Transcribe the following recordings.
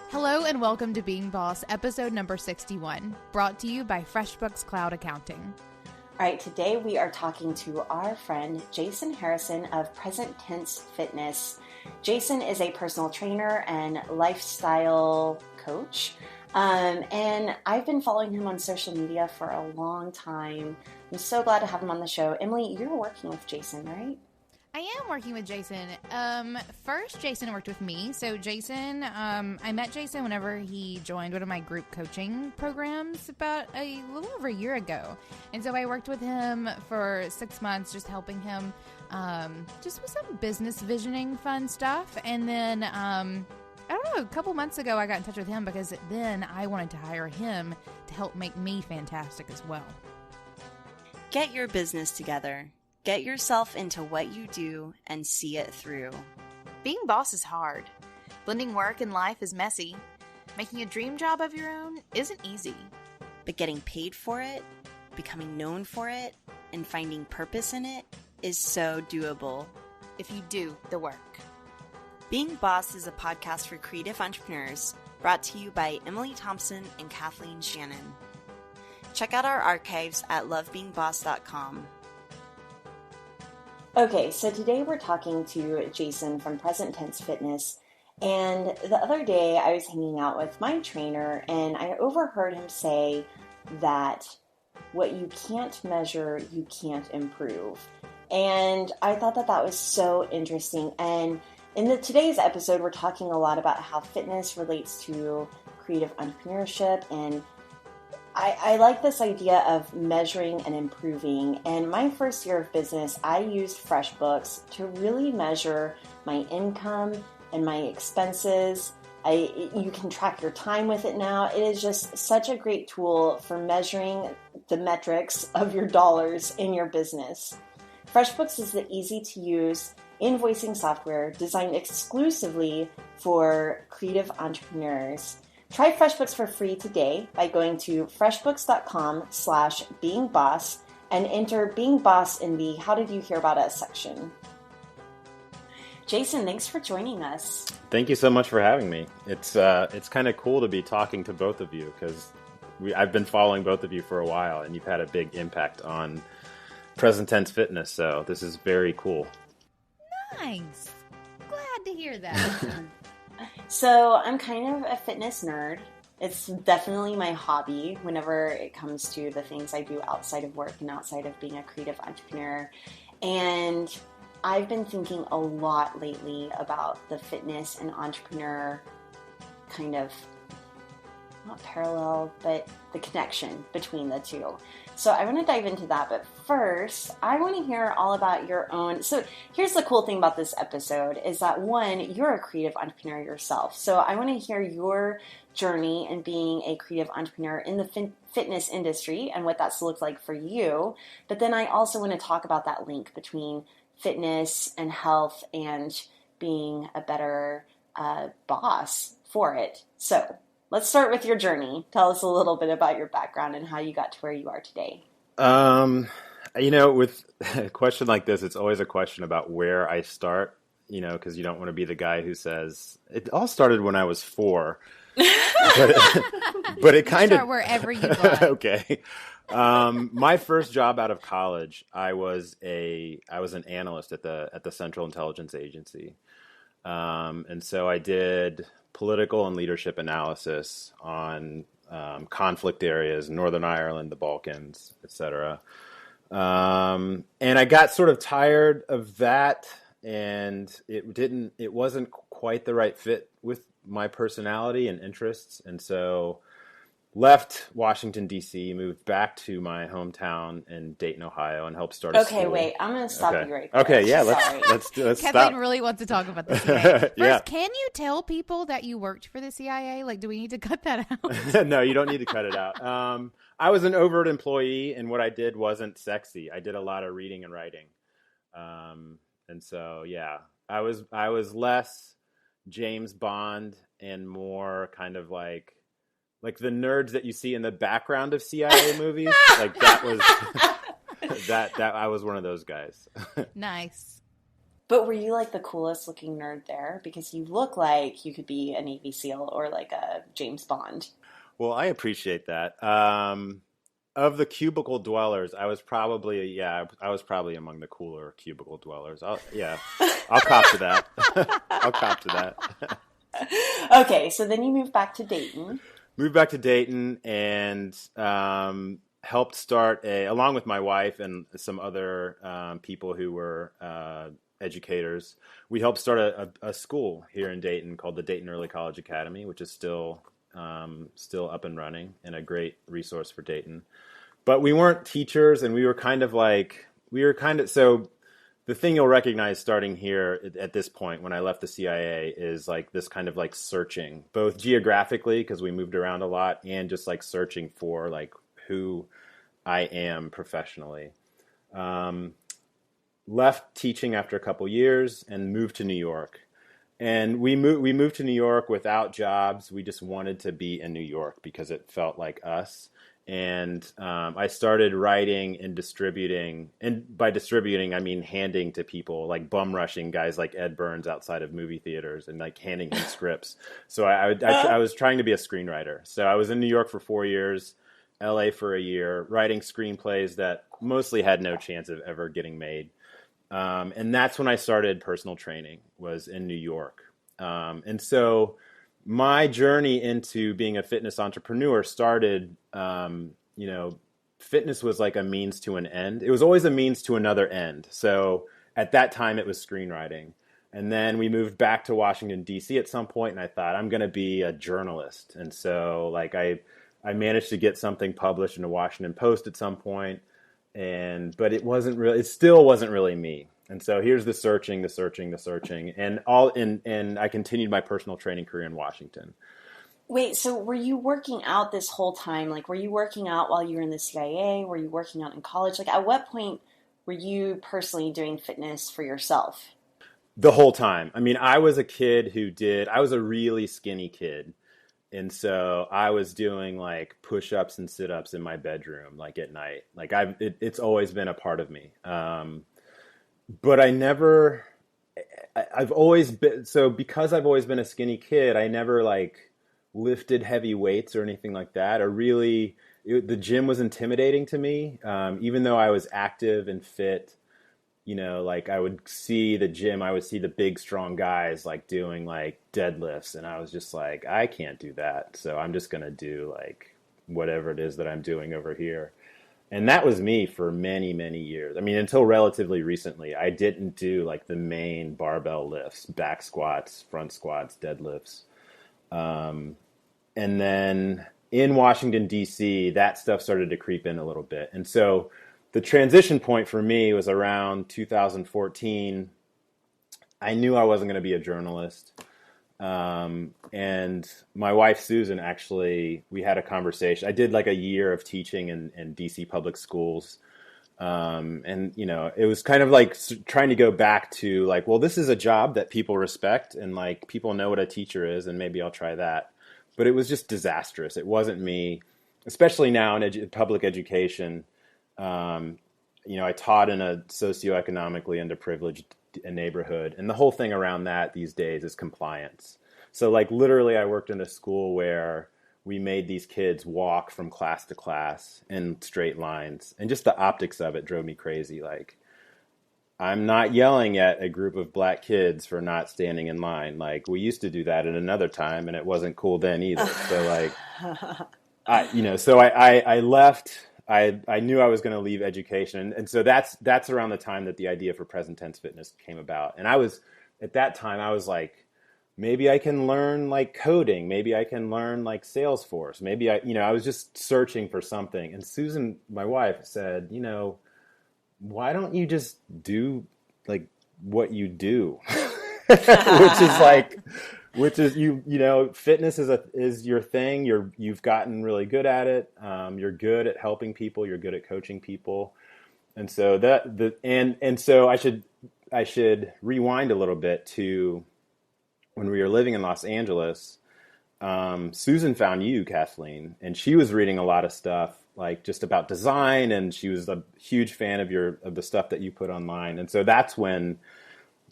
Hello and welcome to Being Boss, episode number 61, brought to you by FreshBooks Cloud Accounting. All right, today we are talking to our friend Jason Harrison of Present Tense Fitness. Jason is a personal trainer and lifestyle coach, and I've been following him on social media for a long time. I'm so glad to have him on the show. Emily, you're working with Jason, right? I am working with Jason. First, Jason worked with me. So Jason, I met Jason whenever he joined one of my group coaching programs about a little over a year ago. And so I worked with him for 6 months, just helping him just with some business visioning fun stuff. And then, I don't know, a couple months ago, I got in touch with him because then I wanted to hire him to help make me fantastic as well. Get your business together. Get yourself into what you do and see it through. Being boss is hard. Blending work and life is messy. Making a dream job of your own isn't easy. But getting paid for it, becoming known for it, and finding purpose in it is so doable. If you do the work. Being Boss is a podcast for creative entrepreneurs, brought to you by Emily Thompson and Kathleen Shannon. Check out our archives at lovebeingboss.com. Okay, so today we're talking to Jason from Present Tense Fitness, and the other day I was hanging out with my trainer and I overheard him say that what you can't measure, you can't improve. And I thought that that was so interesting. And in today's episode, we're talking a lot about how fitness relates to creative entrepreneurship, and I like this idea of measuring and improving. And my first year of business, I used FreshBooks to really measure my income and my expenses. You can track your time with it now. It is just such a great tool for measuring the metrics of your dollars in your business. FreshBooks is the easy-to-use invoicing software designed exclusively for creative entrepreneurs. Try FreshBooks for free today by going to freshbooks.com/beingboss and enter Being Boss in the How Did You Hear About Us section. Jason, thanks for joining us. Thank you so much for having me. It's kind of cool to be talking to both of you because I've been following both of you for a while, and you've had a big impact on Present Tense Fitness, so this is very cool. Nice. Glad to hear that. So I'm kind of a fitness nerd. It's definitely my hobby whenever it comes to the things I do outside of work and outside of being a creative entrepreneur. And I've been thinking a lot lately about the fitness and entrepreneur kind of, not parallel, but the connection between the two. So I want to dive into that, but first, I want to hear all about your own. So here's the cool thing about this episode is that, one, you're a creative entrepreneur yourself. So I want to hear your journey in being a creative entrepreneur in the fitness industry and what that's looked like for you. But then I also want to talk about that link between fitness and health and being a better boss for it. So let's start with your journey. Tell us a little bit about your background and how you got to where you are today. With a question like this, it's always a question about where I start, because you don't want to be the guy who says, it all started when I was 4. but it kind of... Start wherever you want. Okay. My first job out of college, I was an analyst at the Central Intelligence Agency. And so I did political and leadership analysis on conflict areas, Northern Ireland, the Balkans, etc. And I got sort of tired of that, and it wasn't quite the right fit with my personality and interests, and so left Washington, D.C., moved back to my hometown in Dayton, Ohio, and helped start a school. Okay, wait. I'm going to stop you right there. Okay, yeah, let's Kathleen stop. really wants to talk about the CIA. First, Yeah. Can you tell people that you worked for the CIA? Like, do we need to cut that out? No, you don't need to cut it out. I was an overt employee, and what I did wasn't sexy. I did a lot of reading and writing. And so, yeah, I was less James Bond and more kind of like the nerds that you see in the background of CIA movies. Like that was that I was one of those guys. Nice. But were you like the coolest looking nerd there? Because you look like you could be a Navy SEAL or like a James Bond. Well, I appreciate that. Of the cubicle dwellers, I was probably among the cooler cubicle dwellers. I'll cop to that. I'll cop to that. Okay, so then you moved back to Dayton. Moved back to Dayton and helped start along with my wife and some other people who were educators. We helped start a school here in Dayton called the Dayton Early College Academy, which is still up and running and a great resource for Dayton. But we weren't teachers, and so the thing you'll recognize starting here at this point when I left the CIA is like this kind of like searching, both geographically, because we moved around a lot, and just like searching for like who I am professionally. Left teaching after a couple years and moved to New York. And we moved to New York without jobs. We just wanted to be in New York because it felt like us. And I started writing and distributing. And by distributing, I mean handing to people, like bum rushing guys like Ed Burns outside of movie theaters and like handing him scripts. So I was trying to be a screenwriter. So I was in New York for 4 years, LA for a year, writing screenplays that mostly had no chance of ever getting made. And that's when I started personal training, was in New York. And so my journey into being a fitness entrepreneur started, fitness was like a means to an end. It was always a means to another end. So at that time it was screenwriting. And then we moved back to Washington, D.C. at some point, and I thought I'm going to be a journalist. And so like I managed to get something published in the Washington Post at some point. But it still wasn't really me. And so here's the searching, and I continued my personal training career in Washington. Wait, so were you working out this whole time? Like, were you working out while you were in the CIA? Were you working out in college? Like, at what point were you personally doing fitness for yourself? The whole time. I mean, I was a really skinny kid. And so I was doing like push-ups and sit-ups in my bedroom, like at night. Like it's always been a part of me. But because I've always been a skinny kid, I never like lifted heavy weights or anything like that. The gym was intimidating to me. Even though I was active and fit, like I would see the gym, I would see the big, strong guys like doing like deadlifts. And I was just like, I can't do that. So I'm just going to do like whatever it is that I'm doing over here. And that was me for many, many years. I mean, until relatively recently, I didn't do like the main barbell lifts, back squats, front squats, deadlifts. And then in Washington, D.C., that stuff started to creep in a little bit. And so the transition point for me was around 2014. I knew I wasn't going to be a journalist. And my wife, Susan, actually, we had a conversation. I did like a year of teaching in DC public schools. And, it was kind of like trying to go back to like, well, this is a job that people respect and like people know what a teacher is, and maybe I'll try that. But it was just disastrous. It wasn't me, especially now in public education. I taught in a socioeconomically underprivileged neighborhood, and the whole thing around that these days is compliance. So like literally I worked in a school where we made these kids walk from class to class in straight lines, and just the optics of it drove me crazy. Like, I'm not yelling at a group of black kids for not standing in line. Like, we used to do that at another time, and it wasn't cool then either. So like, I left. I knew I was going to leave education. And so that's around the time that the idea for Present Tense Fitness came about. And at that time, I was like, maybe I can learn like coding. Maybe I can learn like Salesforce. Maybe I was just searching for something. And Susan, my wife, said, why don't you just do like what you do? Which is fitness is your thing. You've gotten really good at it. You're good at helping people. You're good at coaching people. And so so I should rewind a little bit to when we were living in Los Angeles. Susan found you, Kathleen, and she was reading a lot of stuff like just about design, and she was a huge fan of the stuff that you put online. And so that's when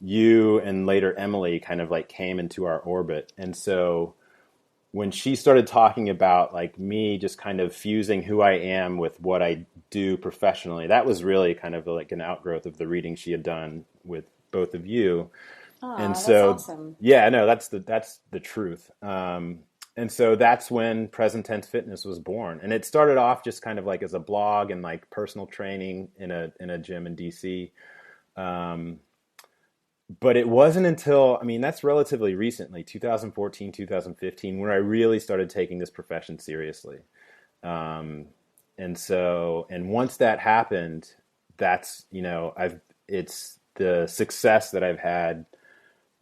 you and later Emily kind of like came into our orbit. And so when she started talking about like me just kind of fusing who I am with what I do professionally, that was really kind of like an outgrowth of the reading she had done with both of you. Oh, And that's so, awesome. yeah, no, that's the truth. And so that's when Present Tense Fitness was born. And it started off just kind of like as a blog and like personal training in a gym in DC. But it wasn't until, I mean, that's relatively recently, 2014, 2015, where I really started taking this profession seriously. And once that happened, that's, it's the success that I've had,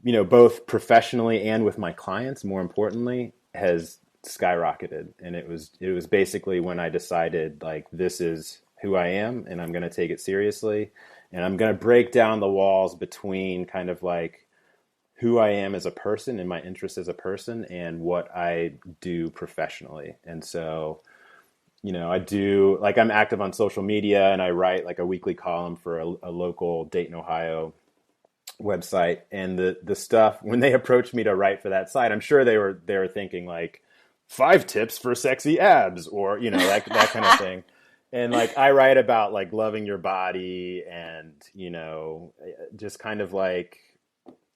both professionally and with my clients, more importantly, has skyrocketed. And it was basically when I decided like, this is who I am and I'm going to take it seriously. And I'm going to break down the walls between kind of like who I am as a person and my interests as a person and what I do professionally. And so, I do, like, I'm active on social media and I write like a weekly column for a local Dayton, Ohio website. And the stuff, when they approached me to write for that site, I'm sure they were thinking like 5 tips for sexy abs or, that kind of thing. And like, I write about like loving your body and, just kind of like,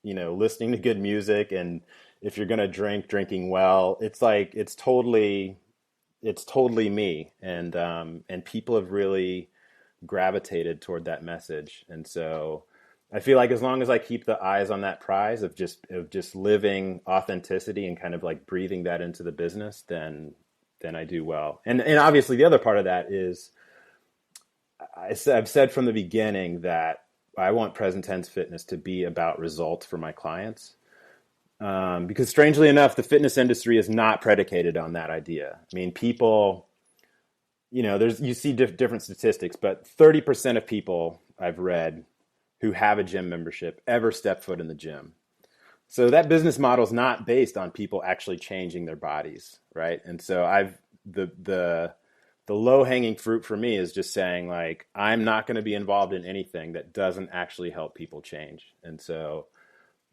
listening to good music. And if you're going to drinking well, it's like, it's totally me. And people have really gravitated toward that message. And so I feel like as long as I keep the eyes on that prize of just living authenticity and kind of like breathing that into the business, then I do well. And obviously the other part of that is I've said from the beginning that I want Present Tense Fitness to be about results for my clients. Because strangely enough, the fitness industry is not predicated on that idea. I mean, people, you see different statistics, but 30% of people I've read who have a gym membership ever step foot in the gym. So that business model is not based on people actually changing their bodies, right? And so the low-hanging fruit for me is just saying like, I'm not going to be involved in anything that doesn't actually help people change. And so,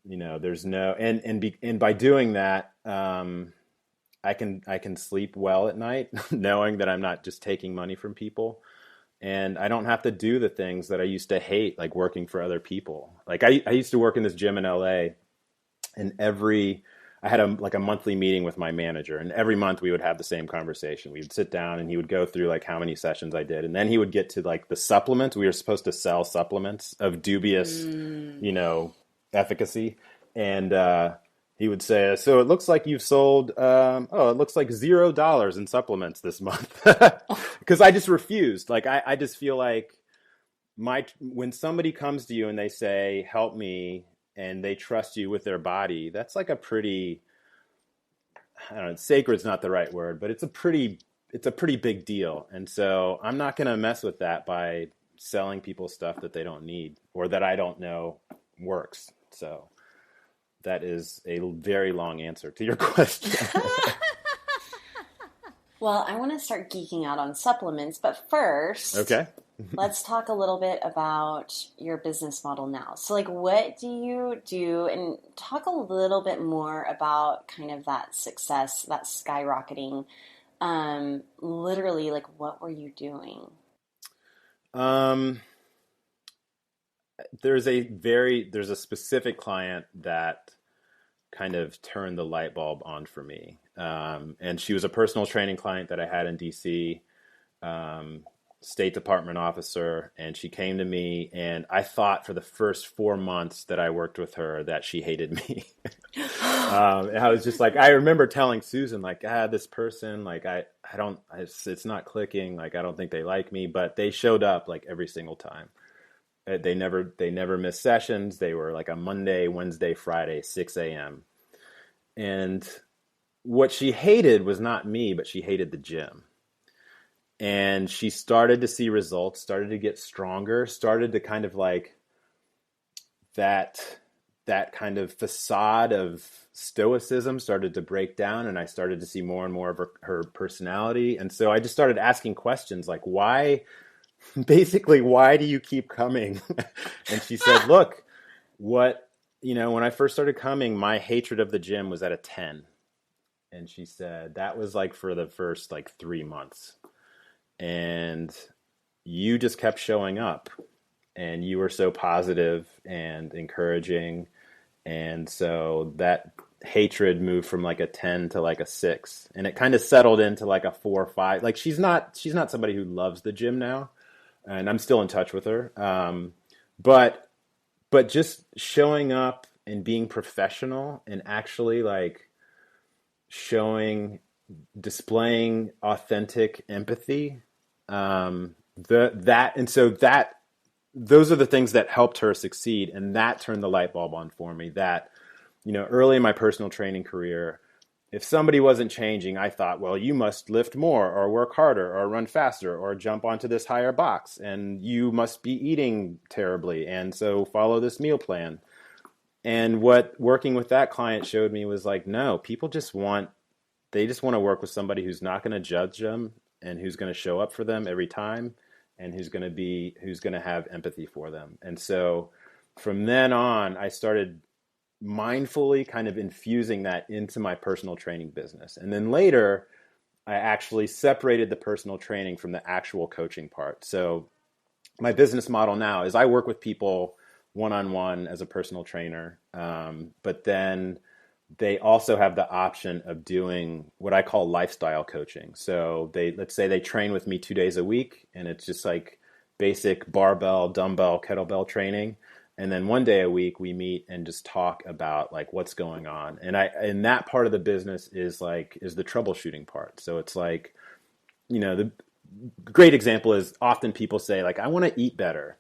there's no, and by doing that, I can sleep well at night knowing that I'm not just taking money from people. And I don't have to do the things that I used to hate, like working for other people. Like I used to work in this gym in LA, and I had a monthly meeting with my manager, and every month we would have the same conversation. We would sit down and he would go through like how many sessions I did. And then he would get to like the supplements. We were supposed to sell supplements of dubious, efficacy. And, he would say, so it looks like you've sold, it looks like $0 in supplements this month. Because I just refused. Like, I just feel like when somebody comes to you and they say, help me, and they trust you with their body, that's like a pretty, I don't know, sacred's not the right word, but it's a pretty big deal. And so I'm not going to mess with that by selling people stuff that they don't need or that I don't know works. So that is a very long answer to your question. Well, I want to start geeking out on supplements, but first, okay. Let's talk a little bit about your business model now. So, like, what do you do? And talk a little bit more about kind of that success, that skyrocketing. Literally, like, what were you doing? There's a specific client that kind of turned the light bulb on for me. And she was a personal training client that I had in DC. State Department officer, and she came to me, and I thought for the first 4 months that I worked with her that she hated me. And I was just like, I remember telling Susan, like, this person, like, it's not clicking. Like, I don't think they like me, but they showed up like every single time. They never missed sessions. They were like a Monday, Wednesday, Friday, 6 a.m. And what she hated was not me, but she hated the gym. And she started to see results, started to get stronger, started to kind of like that kind of facade of stoicism started to break down, and I started to see more and more of her personality. And so I just started asking questions like, why do you keep coming? And she said, look, when I first started coming, my hatred of the gym was at a 10. And she said, that was like for the first like 3 months. And you just kept showing up, and you were so positive and encouraging. And so that hatred moved from like a 10 to like a 6, and it kind of settled into like a 4 or 5. Like she's not somebody who loves the gym now, and I'm still in touch with her. But just showing up and being professional and actually like displaying authentic empathy, those are the things that helped her succeed. And that turned the light bulb on for me that, early in my personal training career, if somebody wasn't changing, I thought, well, you must lift more or work harder or run faster or jump onto this higher box, and you must be eating terribly, and so follow this meal plan. And what working with that client showed me was like, no, people just want to work with somebody who's not going to judge them and who's going to show up for them every time, and who's going to have empathy for them. And so from then on, I started mindfully kind of infusing that into my personal training business. And then later, I actually separated the personal training from the actual coaching part. So my business model now is I work with people one-on-one as a personal trainer, but then they also have the option of doing what I call lifestyle coaching. So let's say they train with me 2 days a week, and it's just like basic barbell, dumbbell, kettlebell training. And then 1 day a week we meet and just talk about like what's going on. And that part of the business is the troubleshooting part. So it's like, the great example is often people say like, I want to eat better.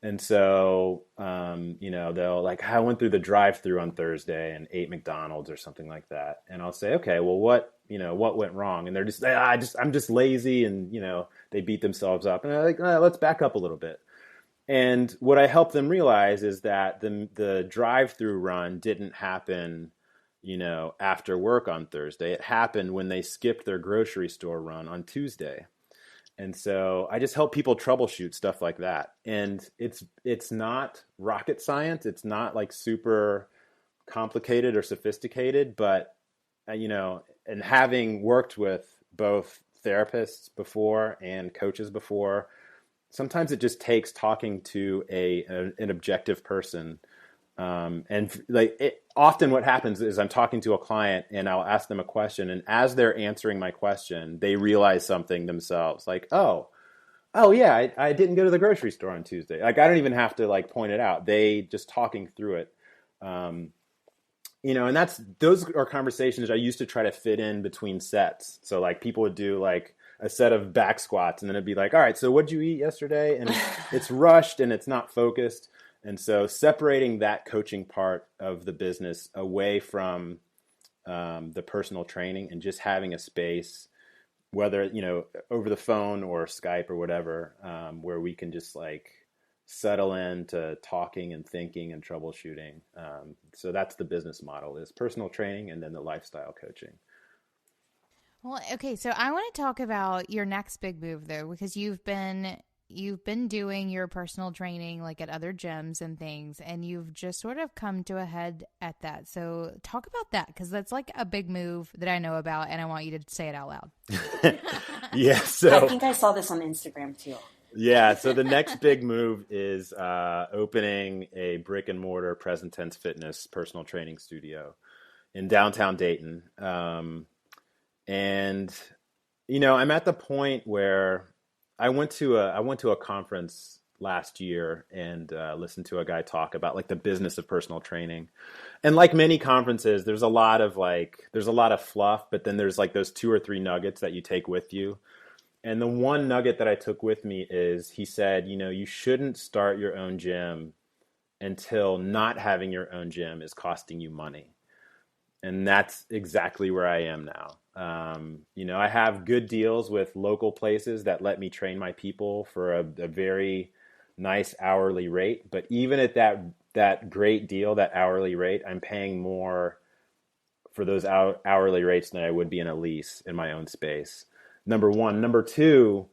And so, they'll like, I went through the drive-through on Thursday and ate McDonald's or something like that. And I'll say, okay, well, what went wrong? And they're just, I'm just lazy. And, they beat themselves up. And I'm like, let's back up a little bit. And what I help them realize is that the drive-through run didn't happen, after work on Thursday. It happened when they skipped their grocery store run on Tuesday. And so I just help people troubleshoot stuff like that. And it's not rocket science. It's not like super complicated or sophisticated, but, and having worked with both therapists before and coaches before, sometimes it just takes talking to an objective person. Often what happens is I'm talking to a client and I'll ask them a question, and as they're answering my question, they realize something themselves, like, oh yeah, I didn't go to the grocery store on Tuesday. Like, I don't even have to like point it out. They just talking through it. And those are conversations I used to try to fit in between sets. So like people would do like a set of back squats, and then it'd be like, all right, so what'd you eat yesterday? And it's rushed and it's not focused. And so separating that coaching part of the business away from the personal training and just having a space, whether, over the phone or Skype or whatever, where we can just like settle into talking and thinking and troubleshooting. So that's the business model, is personal training and then the lifestyle coaching. Well, okay, so I want to talk about your next big move, though, because you've been doing your personal training like at other gyms and things, and you've just sort of come to a head at that. So talk about that, because that's like a big move that I know about, and I want you to say it out loud. Yeah, so I think I saw this on Instagram too. Yeah, so the next big move is opening a brick and mortar present tense fitness personal training studio in downtown Dayton. And I'm at the point where I went to a conference last year and listened to a guy talk about like the business of personal training. And like many conferences, there's a lot of fluff, but then there's like those 2 or 3 nuggets that you take with you. And the one nugget that I took with me is, he said, you shouldn't start your own gym until not having your own gym is costing you money. And that's exactly where I am now. I have good deals with local places that let me train my people for a very nice hourly rate. But even at that great deal, that hourly rate, I'm paying more for those hourly rates than I would be in a lease in my own space. Number one. Number two,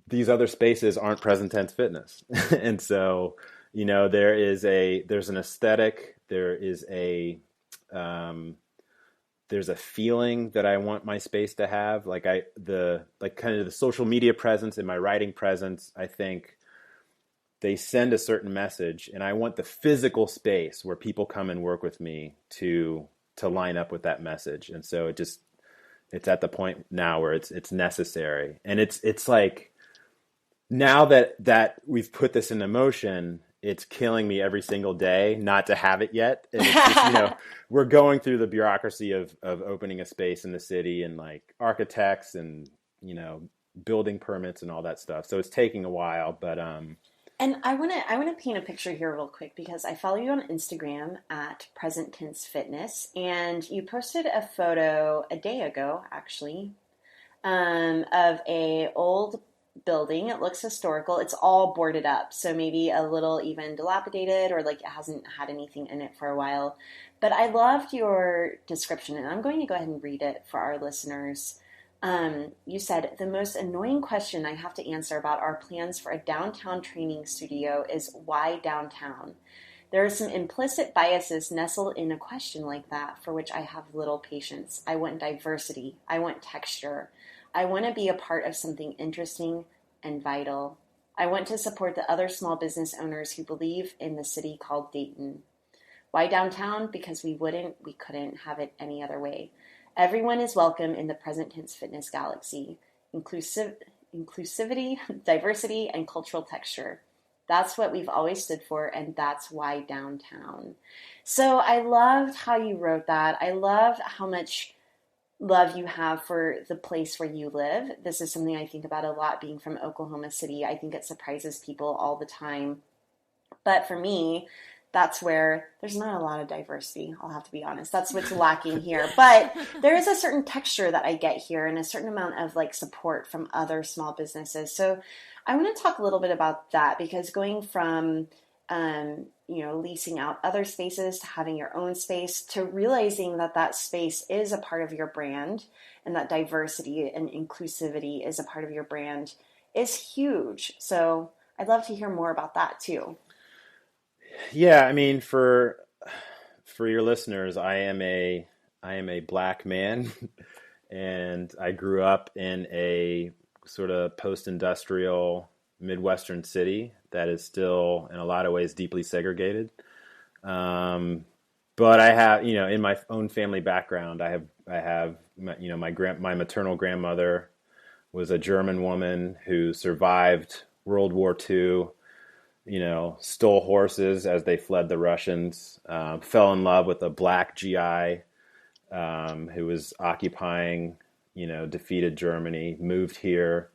these other spaces aren't present tense fitness. And so, there's an aesthetic, there's a feeling that I want my space to have. Like kind of the social media presence and my writing presence, I think they send a certain message, and I want the physical space where people come and work with me to line up with that message. And so it's at the point now where it's necessary. And it's like, now that we've put this into motion, it's killing me every single day not to have it yet. And it's just, we're going through the bureaucracy of opening a space in the city, and like architects and, building permits and all that stuff. So it's taking a while, but, and I want to paint a picture here real quick, because I follow you on Instagram at Present Tense Fitness, and you posted a photo a day ago, actually, of a old building. It looks historical. It's all boarded up, so maybe a little even dilapidated, or like it hasn't had anything in it for a while. But I loved your description, and I'm going to go ahead and read it for our listeners. You said, the most annoying question I have to answer about our plans for a downtown training studio is why downtown? There are some implicit biases nestled in a question like that for which I have little patience. I want diversity. I want texture. I want to be a part of something interesting and vital. I want to support the other small business owners who believe in the city called Dayton. Why downtown? Because we couldn't have it any other way. Everyone is welcome in the Present Tense Fitness galaxy. Inclusivity, diversity, and cultural texture. That's what we've always stood for, and that's why downtown. So I loved how you wrote that. I love how much love you have for the place where you live. This is something I think about a lot, being from Oklahoma City. I think it surprises people all the time. But for me, that's where there's not a lot of diversity, I'll have to be honest. That's what's lacking here. But there is a certain texture that I get here, and a certain amount of like support from other small businesses. So I want to talk a little bit about that, because going from leasing out other spaces to having your own space, to realizing that space is a part of your brand, and that diversity and inclusivity is a part of your brand, is huge. So I'd love to hear more about that too. Yeah, I mean, for your listeners, I am a Black man, and I grew up in a sort of post-industrial Midwestern city that is still, in a lot of ways, deeply segregated. But I have, in my own family background, I have, my maternal grandmother was a German woman who survived World War II. Stole horses as they fled the Russians, fell in love with a Black GI who was occupying, defeated Germany, moved here.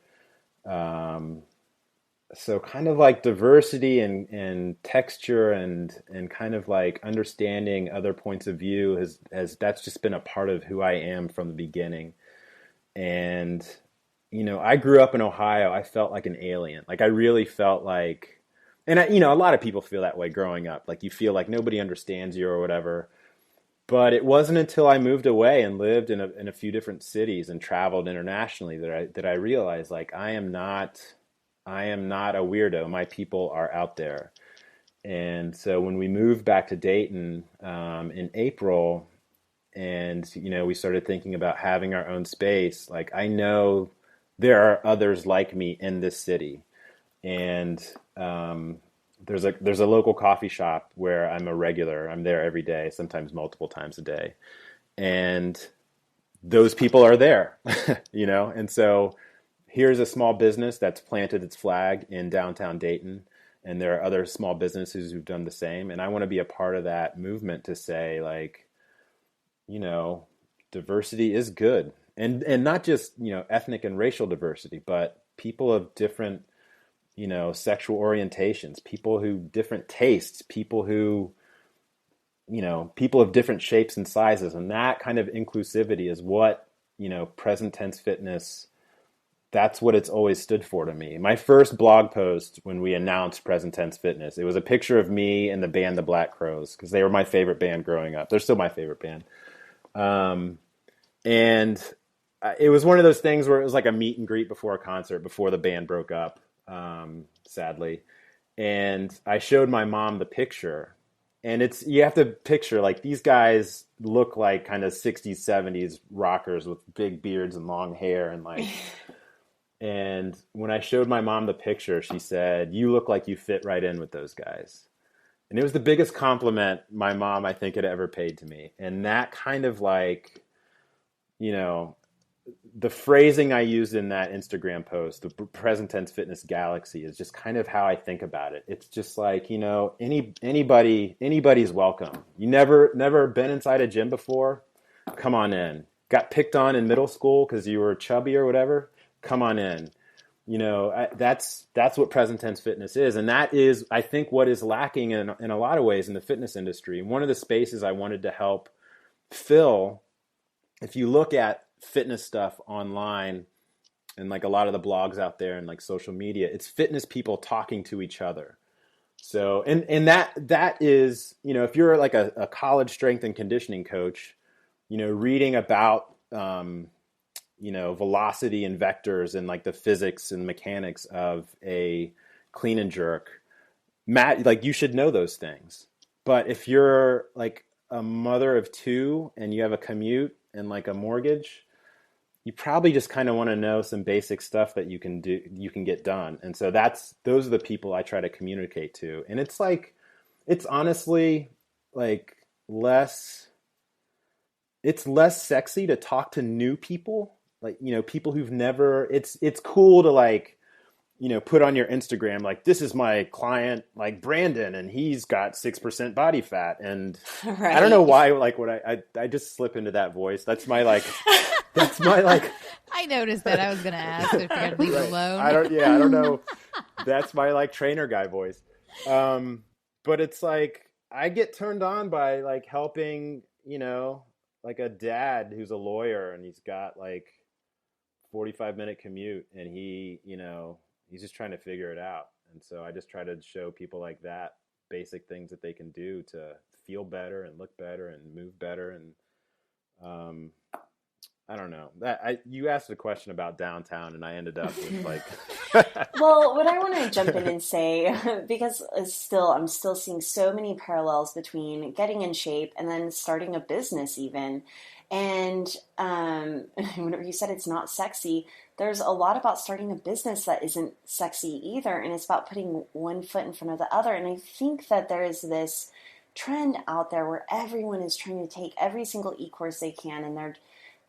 So kind of like diversity and texture and kind of like understanding other points of view has that's just been a part of who I am from the beginning. And, I grew up in Ohio. I felt like an alien. Like I really felt like, and a lot of people feel that way growing up. Like you feel like nobody understands you or whatever. But it wasn't until I moved away and lived in a few different cities and traveled internationally that I realized, like, I am not a weirdo. My people are out there. And so when we moved back to Dayton in April, and we started thinking about having our own space, like I know there are others like me in this city. And there's a local coffee shop where I'm a regular. I'm there every day, sometimes multiple times a day. And those people are there, And so here's a small business that's planted its flag in downtown Dayton. And there are other small businesses who've done the same. And I want to be a part of that movement to say, like, diversity is good. And not just, ethnic and racial diversity, but people of different sexual orientations, people who different tastes, people who, people of different shapes and sizes. And that kind of inclusivity is what, Present Tense Fitness, that's what it's always stood for to me. My first blog post when we announced Present Tense Fitness, it was a picture of me and the band The Black Crowes, because they were my favorite band growing up. They're still my favorite band. And it was one of those things where it was like a meet and greet before a concert, before the band broke up. Sadly. And I showed my mom the picture. And you have to picture, like, these guys look like kind of 60s, 70s rockers with big beards and long hair. And like, and when I showed my mom the picture, she said, "You look like you fit right in with those guys." And it was the biggest compliment my mom, I think, had ever paid to me. And that kind of like, you know, the phrasing I used in that Instagram post, the present tense fitness galaxy, is just kind of how I think about it. It's just like, you know, anybody's welcome. You never been inside a gym before? Come on in. Got picked on in middle school because you were chubby or whatever? Come on in. You know, that's what present tense fitness is. And that is, I think, what is lacking in a lot of ways in the fitness industry. One of the spaces I wanted to help fill, if you look at fitness stuff online and like a lot of the blogs out there and like social media, it's fitness people talking to each other. So, and that is, you know, if you're like a college strength and conditioning coach, you know, reading about, you know, velocity and vectors and like the physics and mechanics of a clean and jerk, like you should know those things. But if you're like a mother of two and you have a commute and like a mortgage, you probably just kind of want to know some basic stuff that you can get done. And so those are the people I try to communicate to. And it's like, it's honestly like it's less sexy to talk to new people. Like, you know, people who've never, it's cool to like, you know, put on your Instagram, like, this is my client, like Brandon, and he's got 6% body fat. And right. I don't know why, like when I just slip into that voice. That's my like, I noticed that. I was going to ask if you're going to leave it alone. I don't know. That's my like trainer guy voice. But it's like, I get turned on by like helping, you know, like a dad who's a lawyer and he's got like 45-minute commute and he, you know, he's just trying to figure it out. And so I just try to show people like that basic things that they can do to feel better and look better and move better. And I don't know. You asked a question about downtown and I ended up with like Well, what I want to jump in and say, because I'm still seeing so many parallels between getting in shape and then starting a business even. And whenever you said it's not sexy, there's a lot about starting a business that isn't sexy either. And it's about putting one foot in front of the other. And I think that there is this trend out there where everyone is trying to take every single e-course they can. And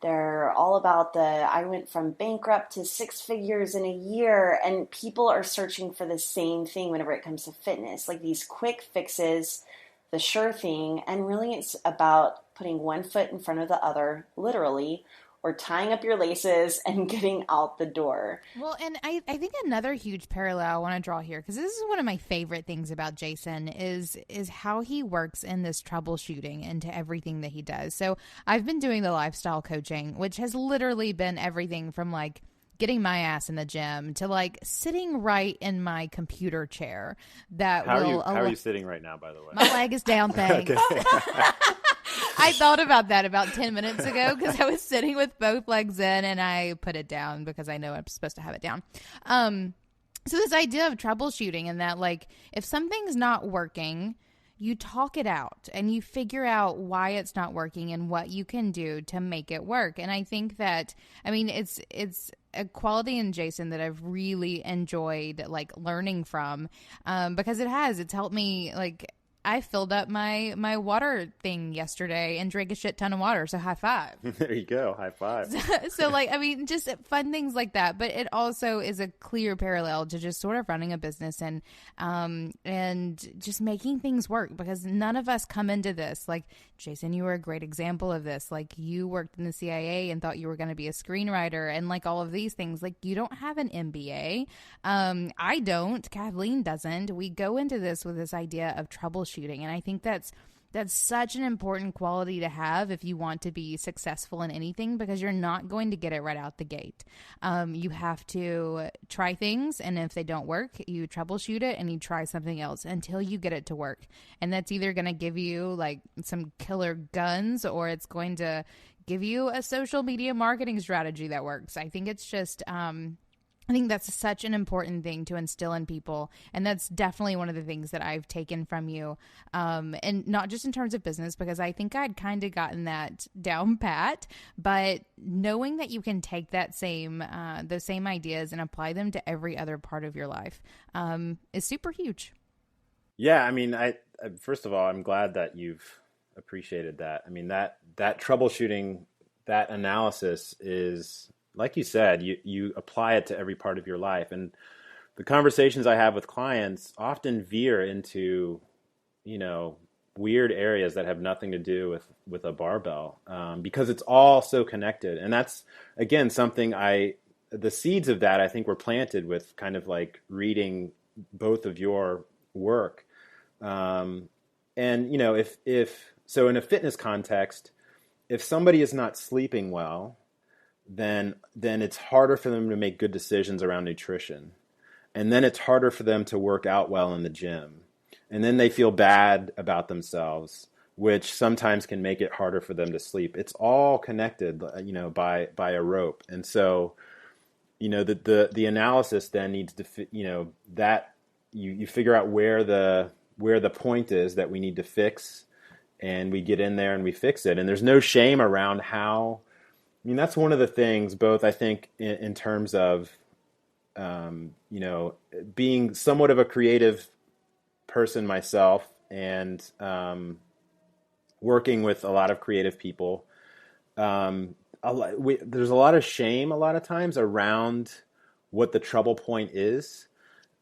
they're all about I went from bankrupt to 6 figures in a year. And people are searching for the same thing whenever it comes to fitness, like these quick fixes, the sure thing. And really it's about putting one foot in front of the other, literally, or tying up your laces and getting out the door. Well, and I think another huge parallel I want to draw here, because this is one of my favorite things about Jason, is how he works in this troubleshooting into everything that he does. So I've been doing the lifestyle coaching, which has literally been everything from like getting my ass in the gym to like sitting right in my computer chair. How are you sitting right now, by the way? My leg is down, thanks. I thought about that about 10 minutes ago because I was sitting with both legs in and I put it down because I know I'm supposed to have it down. So this idea of troubleshooting and that like if something's not working, you talk it out and you figure out why it's not working and what you can do to make it work. And I think that, I mean, it's a quality in Jason that I've really enjoyed like learning from, because it's helped me. Like I filled up my water thing yesterday and drank a shit ton of water. So high five. There you go. High five. So like, I mean, just fun things like that. But it also is a clear parallel to just sort of running a business and just making things work, because none of us come into this. Like Jason, you were a great example of this. Like you worked in the CIA and thought you were going to be a screenwriter and like all of these things. Like you don't have an MBA. I don't. Kathleen doesn't. We go into this with this idea of troubleshooting. And I think that's such an important quality to have if you want to be successful in anything, because you're not going to get it right out the gate. You have to try things, and if they don't work, you troubleshoot it and you try something else until you get it to work. And that's either going to give you like some killer guns, or it's going to give you a social media marketing strategy that works. I think it's just I think that's such an important thing to instill in people. And that's definitely one of the things that I've taken from you. And not just in terms of business, because I think I'd kind of gotten that down pat, but knowing that you can take that those same ideas and apply them to every other part of your life is super huge. Yeah. I mean, I first of all, I'm glad that you've appreciated that. I mean, that troubleshooting, that analysis is, like you said, you apply it to every part of your life. And the conversations I have with clients often veer into, weird areas that have nothing to do with a barbell, because it's all so connected. And that's, again, something the seeds of that I think were planted with kind of like reading both of your work. And, if so in a fitness context, if somebody is not sleeping well, then it's harder for them to make good decisions around nutrition. And then it's harder for them to work out well in the gym. And then they feel bad about themselves, which sometimes can make it harder for them to sleep. It's all connected, by a rope. And so, the analysis then needs to, that you figure out where the point is that we need to fix, and we get in there and we fix it. And there's no shame around how. I mean, that's one of the things, both I think in terms of, being somewhat of a creative person myself, and working with a lot of creative people. There's a lot of shame a lot of times around what the trouble point is.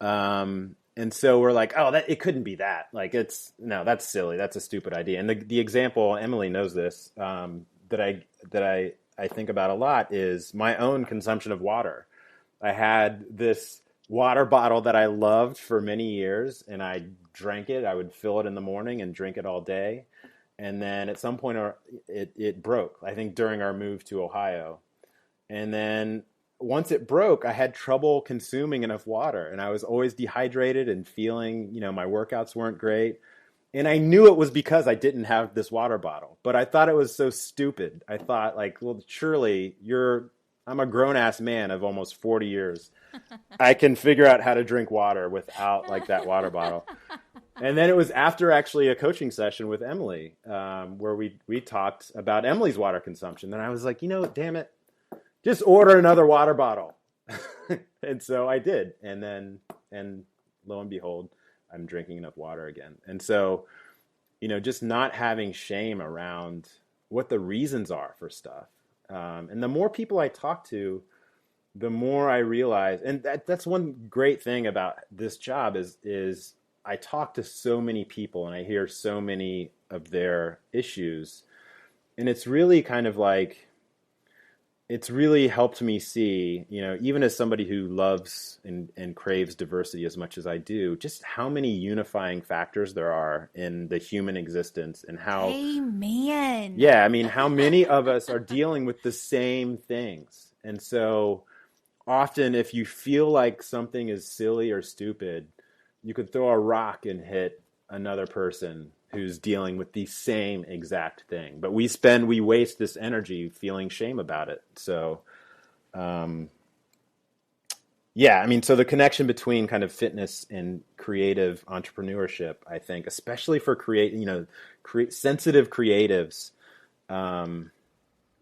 And so we're like, oh, it couldn't be that. Like, that's silly. That's a stupid idea. And the example, Emily knows this, that I think about a lot is my own consumption of water. I had this water bottle that I loved for many years, and I drank it. I would fill it in the morning and drink it all day. And then at some point it broke, I think during our move to Ohio. And then once it broke, I had trouble consuming enough water, and I was always dehydrated and feeling, my workouts weren't great. And I knew it was because I didn't have this water bottle, but I thought it was so stupid. I thought, like, well, surely I'm a grown-ass man of almost 40 years. I can figure out how to drink water without, like, that water bottle. And then it was after actually a coaching session with Emily, where we talked about Emily's water consumption. And I was like, damn it, just order another water bottle. And so I did. And lo and behold, I'm drinking enough water again. And so, just not having shame around what the reasons are for stuff. And the more people I talk to, the more I realize, and that's one great thing about this job is I talk to so many people and I hear so many of their issues. And it's really kind of like, it's really helped me see, even as somebody who loves and craves diversity as much as I do, just how many unifying factors there are in the human existence, and how, Amen. Yeah, I mean, how many of us are dealing with the same things. And so often if you feel like something is silly or stupid, you could throw a rock and hit another person who's dealing with the same exact thing. But we waste this energy feeling shame about it. So, yeah, I mean, so the connection between kind of fitness and creative entrepreneurship, I think, especially for sensitive creatives,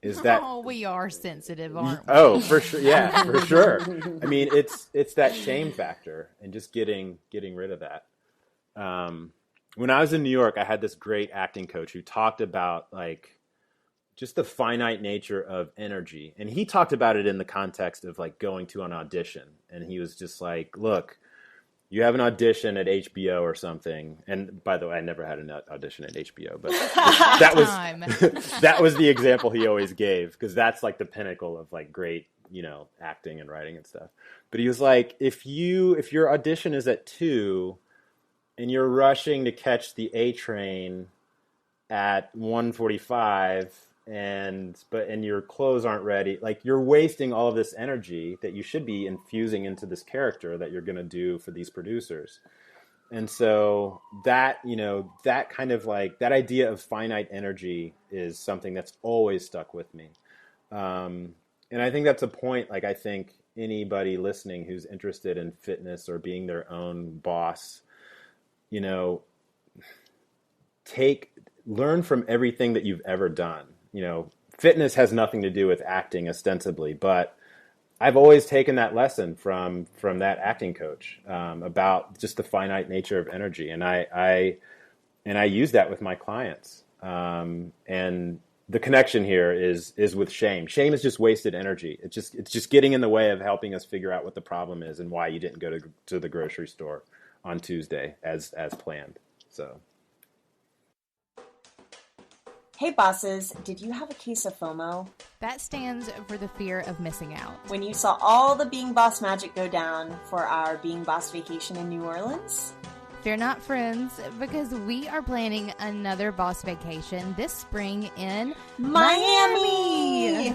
is that... Oh, we are sensitive, aren't we? Oh, for sure. Yeah, for sure. I mean, it's that shame factor, and just getting rid of that. When I was in New York, I had this great acting coach who talked about, like, just the finite nature of energy. And he talked about it in the context of, like, going to an audition. And he was just like, look, you have an audition at HBO or something. And by the way, I never had an audition at HBO, but that was the example he always gave, because that's like the pinnacle of, like, great, acting and writing and stuff. But he was like, if your audition is at 2 and you're rushing to catch the A train at 1:45 and your clothes aren't ready, like, you're wasting all of this energy that you should be infusing into this character that you're going to do for these producers. And so that, that kind of, like, that idea of finite energy is something that's always stuck with me. And I think that's a point, like, I think anybody listening who's interested in fitness or being their own boss, you know, learn from everything that you've ever done. You know, fitness has nothing to do with acting ostensibly, but I've always taken that lesson from that acting coach about just the finite nature of energy, and I use that with my clients. And the connection here is with shame. Shame is just wasted energy. It's just getting in the way of helping us figure out what the problem is and why you didn't go to the grocery store on Tuesday as planned. So. Hey bosses, did you have a case of FOMO? That stands for the fear of missing out. When you saw all the Being Boss magic go down for our Being Boss vacation in New Orleans? Fear not, friends, because we are planning another boss vacation this spring in Miami!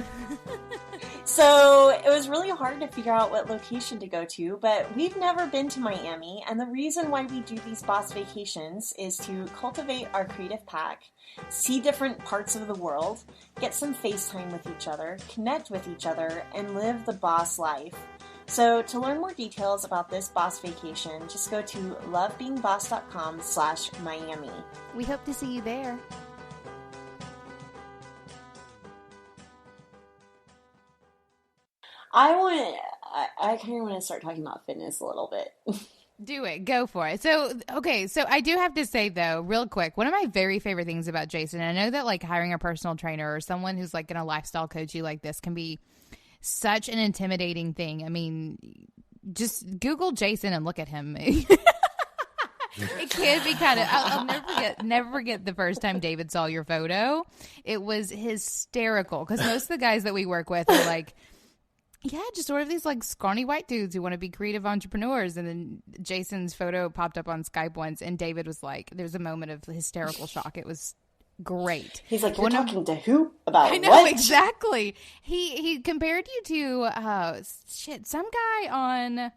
So it was really hard to figure out what location to go to, but we've never been to Miami, and the reason why we do these boss vacations is to cultivate our creative pack, see different parts of the world, get some FaceTime with each other, connect with each other, and live the boss life. So to learn more details about this boss vacation, just go to lovebeingboss.com/Miami. We hope to see you there. I kind of want to start talking about fitness a little bit. Do it. Go for it. So, okay. So I do have to say though, real quick, one of my very favorite things about Jason, I know that like hiring a personal trainer or someone who's like going to lifestyle coach you like this can be such an intimidating thing. I mean, just Google Jason and look at him. It can be kind of, I'll never forget the first time David saw your photo. It was hysterical because most of the guys that we work with are like, yeah, just sort of these like scrawny white dudes who want to be creative entrepreneurs. And then Jason's photo popped up on Skype once, and David was like, there's a moment of hysterical shock. It was great. He's like, you're talking to who? About I know, what? Exactly. He compared you to, some guy on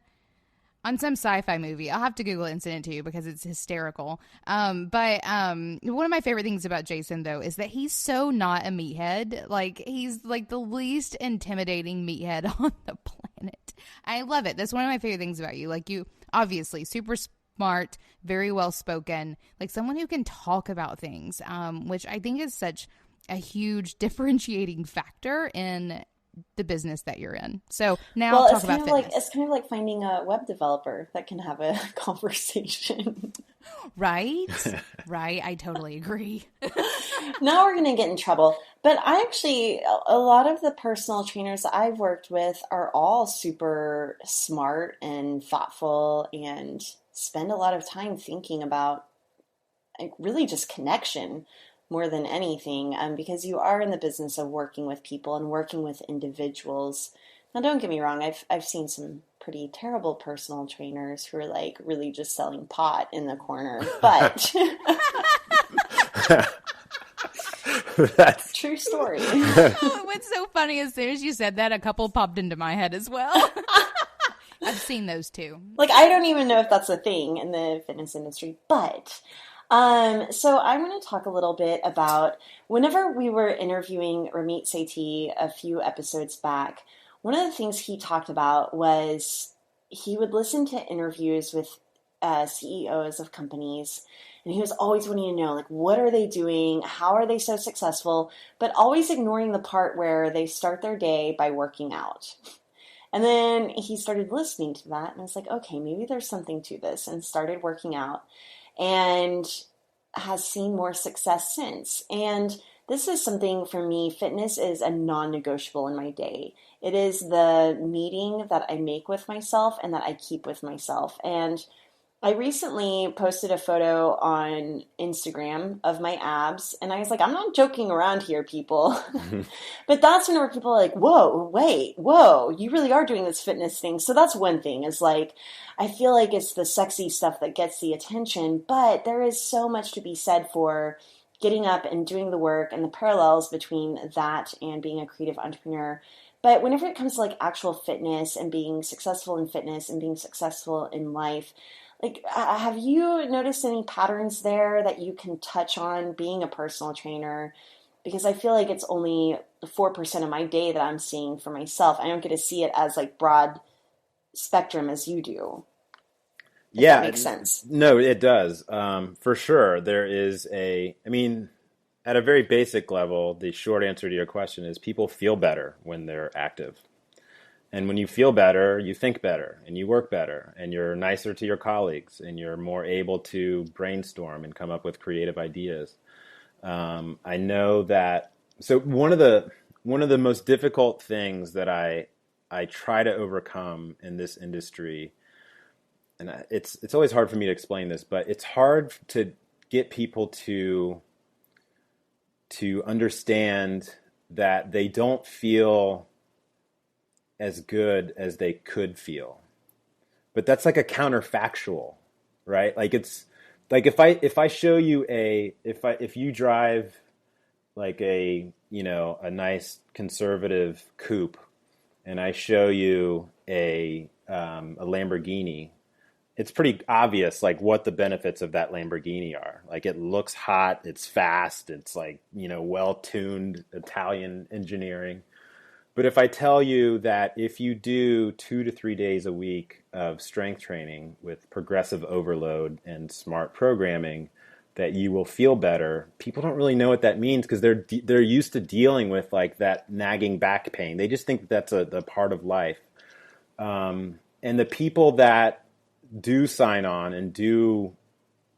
some sci-fi movie. I'll have to Google it and send it to you because it's hysterical. But one of my favorite things about Jason, though, is that he's so not a meathead. Like, he's like the least intimidating meathead on the planet. I love it. That's one of my favorite things about you. Like, you, obviously, super smart, very well-spoken, like someone who can talk about things, which I think is such a huge differentiating factor in the business that you're in. So now I'll talk about fitness. It's kind of like finding a web developer that can have a conversation. Right? Right. I totally agree. Now we're going to get in trouble. But a lot of the personal trainers that I've worked with are all super smart and thoughtful and spend a lot of time thinking about really just connection more than anything, because you are in the business of working with people and working with individuals. Now, don't get me wrong, I've seen some pretty terrible personal trainers who are like really just selling pot in the corner, but that's true story. What's so funny, as soon as you said that, a couple popped into my head as well. I've seen those too. Like, I don't even know if that's a thing in the fitness industry, but so I'm going to talk a little bit about whenever we were interviewing Ramit Sethi a few episodes back, one of the things he talked about was he would listen to interviews with CEOs of companies, and he was always wanting to know, like, what are they doing? How are they so successful? But always ignoring the part where they start their day by working out. And then he started listening to that, and I was like, okay, maybe there's something to this, and started working out. And has seen more success since. And this is something for me, fitness is a non-negotiable in my day. It is the meeting that I make with myself and that I keep with myself. And I recently posted a photo on Instagram of my abs, and I was like, I'm not joking around here, people. But that's whenever people are like, whoa, you really are doing this fitness thing. So that's one thing, is like, I feel like it's the sexy stuff that gets the attention, but there is so much to be said for getting up and doing the work and the parallels between that and being a creative entrepreneur. But whenever it comes to like actual fitness and being successful in fitness and being successful in life, like, have you noticed any patterns there that you can touch on being a personal trainer because I feel like it's only 4% of my day that I'm seeing for myself. I don't get to see it as like broad spectrum as you do. If Yeah, that makes sense. no, it does. For sure. There is I mean, at a very basic level, the short answer to your question is people feel better when they're active. And when you feel better, you think better and you work better and you're nicer to your colleagues and you're more able to brainstorm and come up with creative ideas. I know that. So one of the most difficult things that I try to overcome in this industry, and it's always hard for me to explain this, but it's hard to get people to understand that they don't feel as good as they could feel. But that's like a counterfactual, right? Like it's like if I show you if you drive like a nice conservative coupe and I show you a Lamborghini, it's pretty obvious like what the benefits of that Lamborghini are. Like it looks hot, it's fast, it's like, well-tuned Italian engineering. But if I tell you that if you do 2 to 3 days a week of strength training with progressive overload and smart programming, that you will feel better, people don't really know what that means because they're used to dealing with like that nagging back pain. They just think that's a part of life. And the people that do sign on and do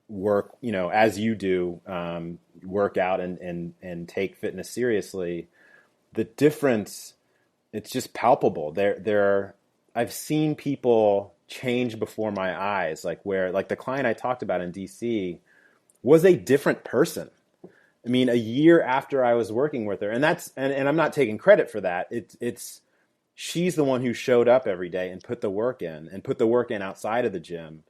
work, as you do, work out and take fitness seriously, the difference, it's just palpable. I've seen people change before my eyes, like the client I talked about in DC was a different person. I mean, a year after I was working with her, and I'm not taking credit for that. She's the one who showed up every day and put the work in outside of the gym.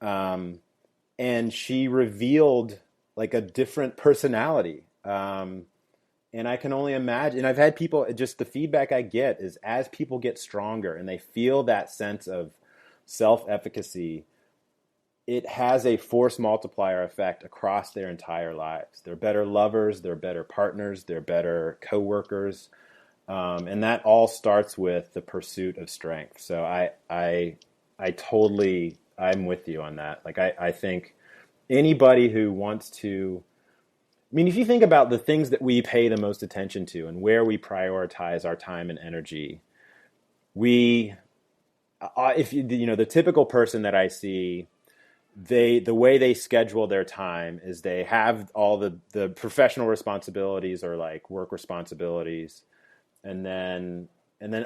And she revealed like a different personality. And I can only imagine, and I've had people, just the feedback I get is as people get stronger and they feel that sense of self-efficacy, it has a force multiplier effect across their entire lives. They're better lovers, they're better partners, they're better coworkers. And that all starts with the pursuit of strength. So I'm with you on that. Like I think anybody who wants to, I mean, if you think about the things that we pay the most attention to and where we prioritize our time and energy, the typical person that I see, the way they schedule their time is they have all the professional responsibilities or like work responsibilities. And then,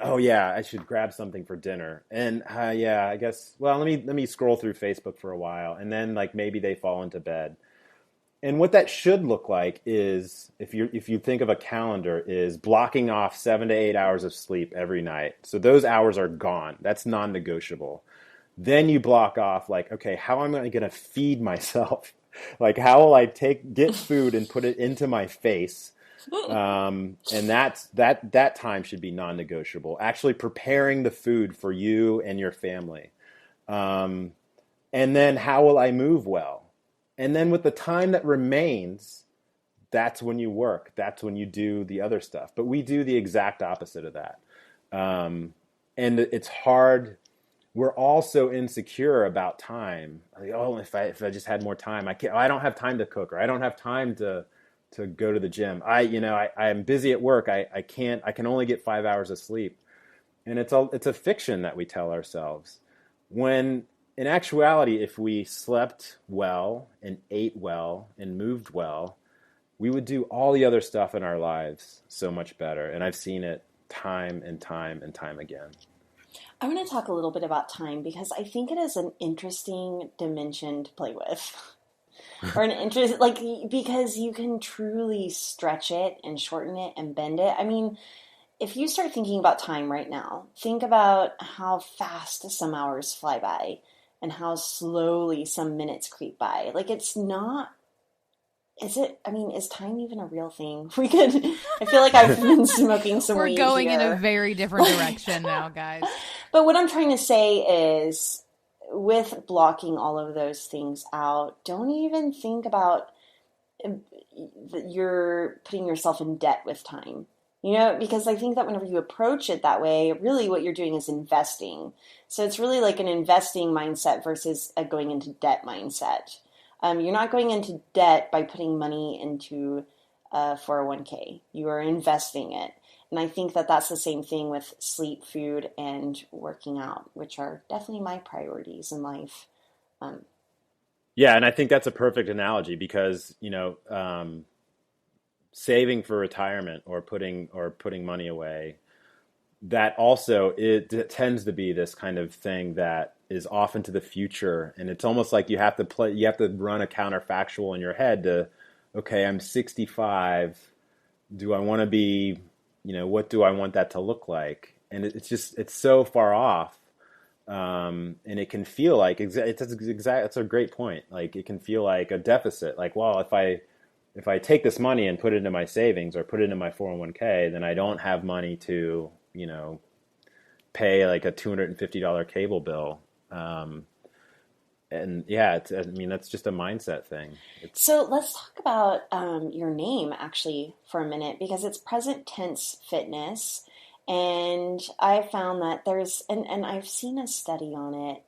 oh yeah, I should grab something for dinner. And yeah, I guess, well, let me scroll through Facebook for a while. And then like maybe they fall into bed. And what that should look like is, if you think of a calendar, is blocking off 7 to 8 hours of sleep every night. So those hours are gone. That's non-negotiable. Then you block off like, okay, how am I going to feed myself? Like, how will I get food and put it into my face? And that time should be non-negotiable. Actually preparing the food for you and your family. And then how will I move well? And then with the time that remains, that's when you work. That's when you do the other stuff. But we do the exact opposite of that. And it's hard. We're all so insecure about time. Like, oh, if I just had more time, I don't have time to cook, or I don't have time to go to the gym. I'm busy at work. I can only get 5 hours of sleep. And it's a fiction that we tell ourselves. When in actuality, if we slept well and ate well and moved well, we would do all the other stuff in our lives so much better. And I've seen it time and time and time again. I want to talk a little bit about time because I think it is an interesting dimension to play with. Or an interest, like, because you can truly stretch it and shorten it and bend it. I mean, if you start thinking about time right now, think about how fast some hours fly by and how slowly some minutes creep by. Like, it's not, is time even a real thing? I feel like I've been smoking some weed here. We're going in a very different direction now, guys. But what I'm trying to say is, with blocking all of those things out, don't even think about you're putting yourself in debt with time. Because I think that whenever you approach it that way, really what you're doing is investing. So it's really like an investing mindset versus a going into debt mindset. You're not going into debt by putting money into 401k. You are investing it. And I think that that's the same thing with sleep, food, and working out, which are definitely my priorities in life. Yeah, and I think that's a perfect analogy because, saving for retirement or putting money away, that also it tends to be this kind of thing that is off into the future, and it's almost like you have to run a counterfactual in your head to, okay, I'm 65, do I want to be, what do I want that to look like? And it's so far off, and it can feel like it's a great point. Like it can feel like a deficit. Like, well, if I take this money and put it into my savings or put it into my 401k, then I don't have money to, pay like a $250 cable bill. And yeah, that's just a mindset thing. So let's talk about your name actually for a minute, because it's present tense fitness. And I found that and I've seen a study on it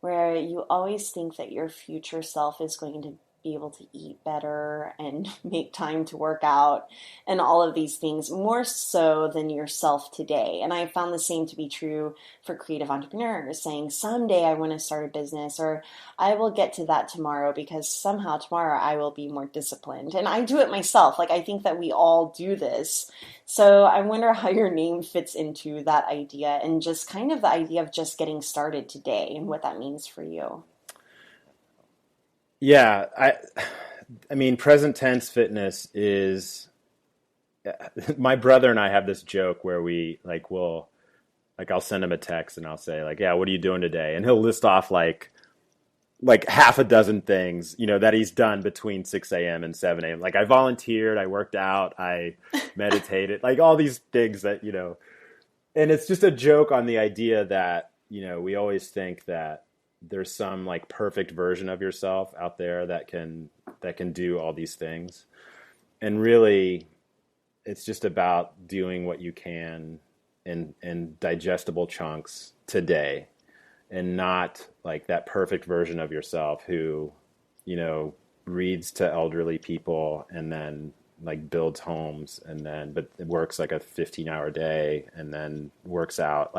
where you always think that your future self is going to be able to eat better and make time to work out and all of these things more so than yourself today. And I found the same to be true for creative entrepreneurs, saying someday I want to start a business, or I will get to that tomorrow because somehow tomorrow I will be more disciplined. And I do it myself. Like, I think that we all do this. So I wonder how your name fits into that idea and just kind of the idea of just getting started today and what that means for you. Yeah, I mean, present tense fitness is, my brother and I have this joke where we I'll send him a text and I'll say like, yeah, what are you doing today? And he'll list off like half a dozen things, that he's done between 6 a.m. and 7 a.m. Like I volunteered, I worked out, I meditated, like all these things that, and it's just a joke on the idea that, we always think that there's some like perfect version of yourself out there that can do all these things. And really it's just about doing what you can in digestible chunks today, and not like that perfect version of yourself who, reads to elderly people and then like builds homes but it works like a 15-hour day and then works out.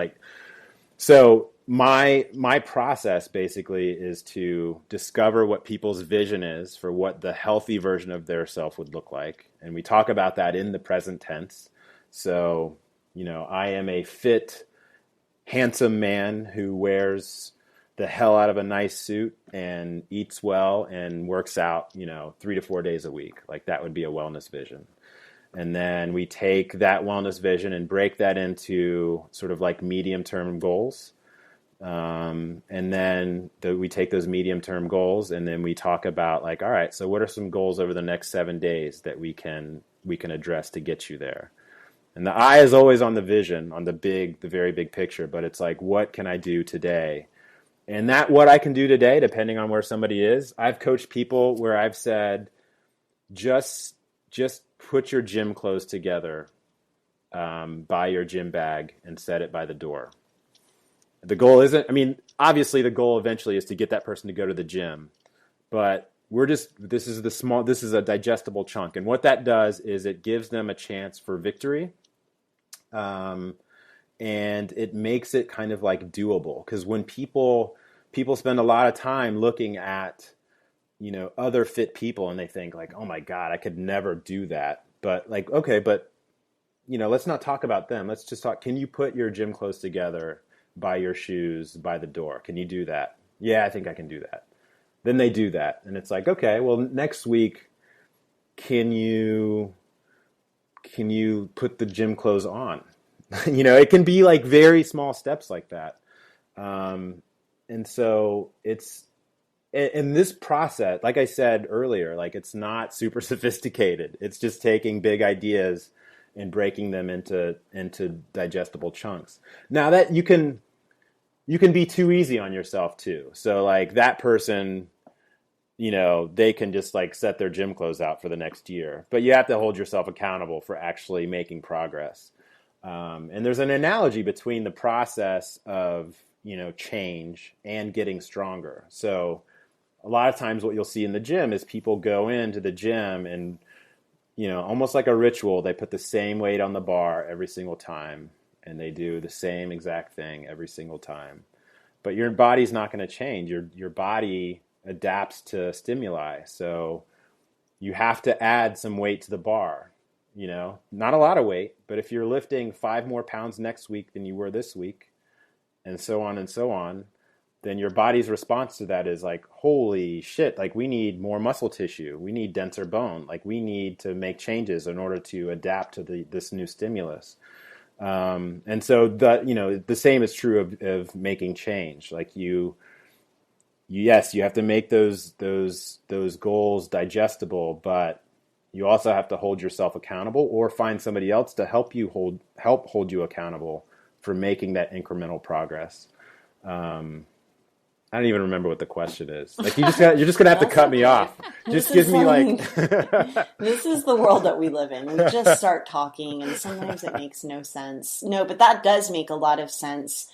So my process basically is to discover what people's vision is for what the healthy version of their self would look like. And we talk about that in the present tense. So, I am a fit, handsome man who wears the hell out of a nice suit and eats well and works out, 3 to 4 days a week. Like that would be a wellness vision. And then we take that wellness vision and break that into sort of like medium-term goals. And then we take those medium-term goals and then we talk about like, all right, so what are some goals over the next 7 days that we can address to get you there? And the eye is always on the vision, on the very big picture, but it's like, what can I do today? And that what I can do today, depending on where somebody is, I've coached people where I've said, just put your gym clothes together, buy your gym bag and set it by the door. The goal obviously the goal eventually is to get that person to go to the gym, but this is a digestible chunk. And what that does is it gives them a chance for victory. And it makes it kind of like doable, because when people spend a lot of time looking at, other fit people and they think like, oh my God, I could never do that. But like, okay, but let's not talk about them. Let's just talk. Can you put your gym clothes together, buy your shoes by the door? Can you do that? Yeah, I think I can do that. Then they do that. And it's like, okay, well, next week, can you put the gym clothes on? It can be like very small steps like that. And so it's in this process, like I said earlier, like it's not super sophisticated. It's just taking big ideas and breaking them into digestible chunks. Now that you can be too easy on yourself too. So like that person, they can just like set their gym clothes out for the next year. But you have to hold yourself accountable for actually making progress. And there's an analogy between the process of, change and getting stronger. So a lot of times what you'll see in the gym is people go into the gym and, almost like a ritual, they put the same weight on the bar every single time, and they do the same exact thing every single time. But your body's not going to change. Your body adapts to stimuli. So you have to add some weight to the bar, not a lot of weight, but if you're lifting 5 more pounds next week than you were this week, and so on, then your body's response to that is like, holy shit, like we need more muscle tissue. We need denser bone. Like we need to make changes in order to adapt to this new stimulus. And so the same is true of making change. Like yes, you have to make those goals digestible, but you also have to hold yourself accountable or find somebody else to help hold you accountable for making that incremental progress. I don't even remember what the question is. Like you're just gonna have to cut me off. Just give me like This is the world that we live in. We just start talking and sometimes it makes no sense. No, but that does make a lot of sense.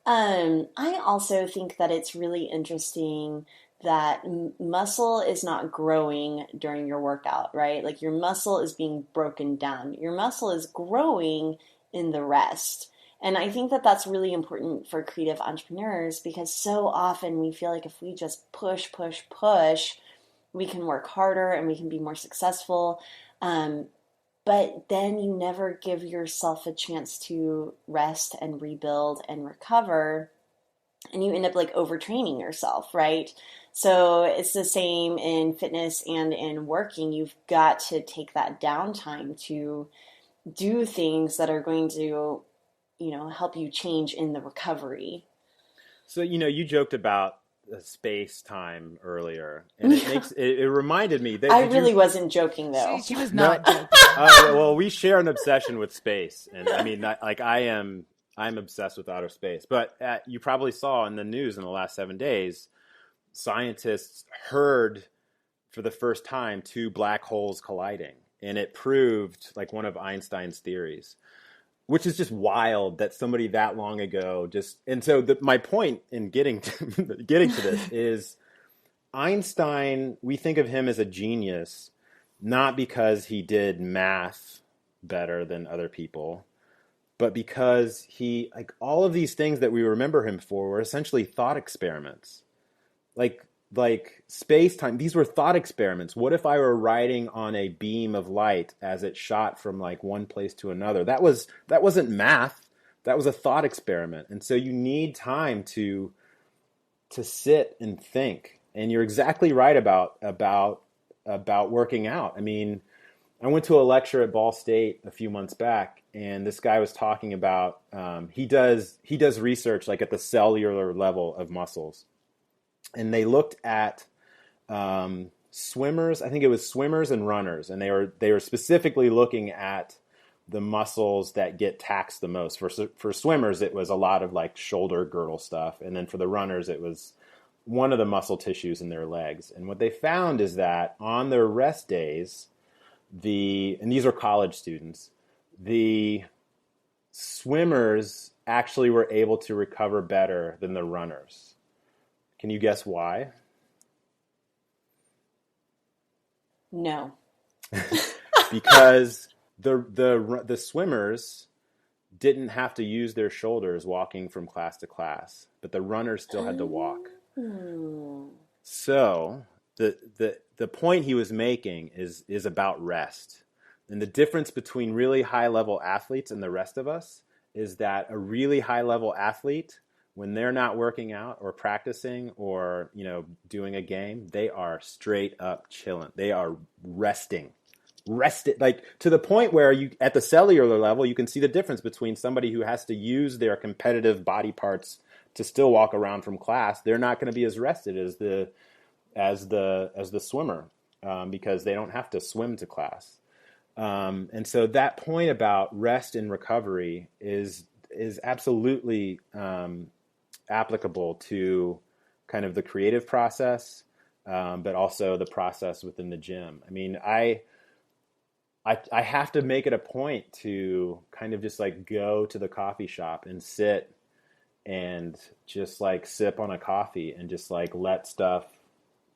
I also think that it's really interesting that muscle is not growing during your workout, right? Like your muscle is being broken down. Your muscle is growing in the rest. And I think that that's really important for creative entrepreneurs because so often we feel like if we just push, we can work harder and we can be more successful. But then you never give yourself a chance to rest and rebuild and recover. And you end up like overtraining yourself, right? So it's the same in fitness and in working. You've got to take that downtime to do things that are going to help you change in the recovery. So, you joked about space time earlier, and it reminded me that I really wasn't joking though. She was not joking. Well, we share an obsession with space, and I mean, I'm obsessed with outer space. But you probably saw in the news in the last 7 days, scientists heard for the first time 2 black holes colliding, and it proved like one of Einstein's theories. Which is just wild that somebody that long ago and so my point in getting to this is Einstein, we think of him as a genius, not because he did math better than other people, but because he, like all of these things that we remember him for were essentially thought experiments. Like space-time, these were thought experiments. What if I were riding on a beam of light as it shot from like one place to another? That wasn't math. That was a thought experiment. And so you need time to sit and think. And you're exactly right about working out. I mean, I went to a lecture at Ball State a few months back, and this guy was talking about he does research like at the cellular level of muscles. And they looked at swimmers. I think it was swimmers and runners, and they were specifically looking at the muscles that get taxed the most. For swimmers, it was a lot of like shoulder girdle stuff, and then for the runners, it was one of the muscle tissues in their legs. And what they found is that on their rest days, and these are college students, the swimmers actually were able to recover better than the runners. Can you guess why? No. Because the swimmers didn't have to use their shoulders walking from class to class, but the runners still had to walk. So the point he was making is about rest. And the difference between really high level athletes and the rest of us is that a really high level athlete, when they're not working out or practicing or, doing a game, they are straight up chilling. They are rested, like to the point where you, at the cellular level, you can see the difference between somebody who has to use their competitive body parts to still walk around from class. They're not going to be as rested as the swimmer because they don't have to swim to class. And so that point about rest and recovery is absolutely applicable to kind of the creative process, but also the process within the gym. I mean, I have to make it a point to kind of just like go to the coffee shop and sit and just like sip on a coffee and just like let stuff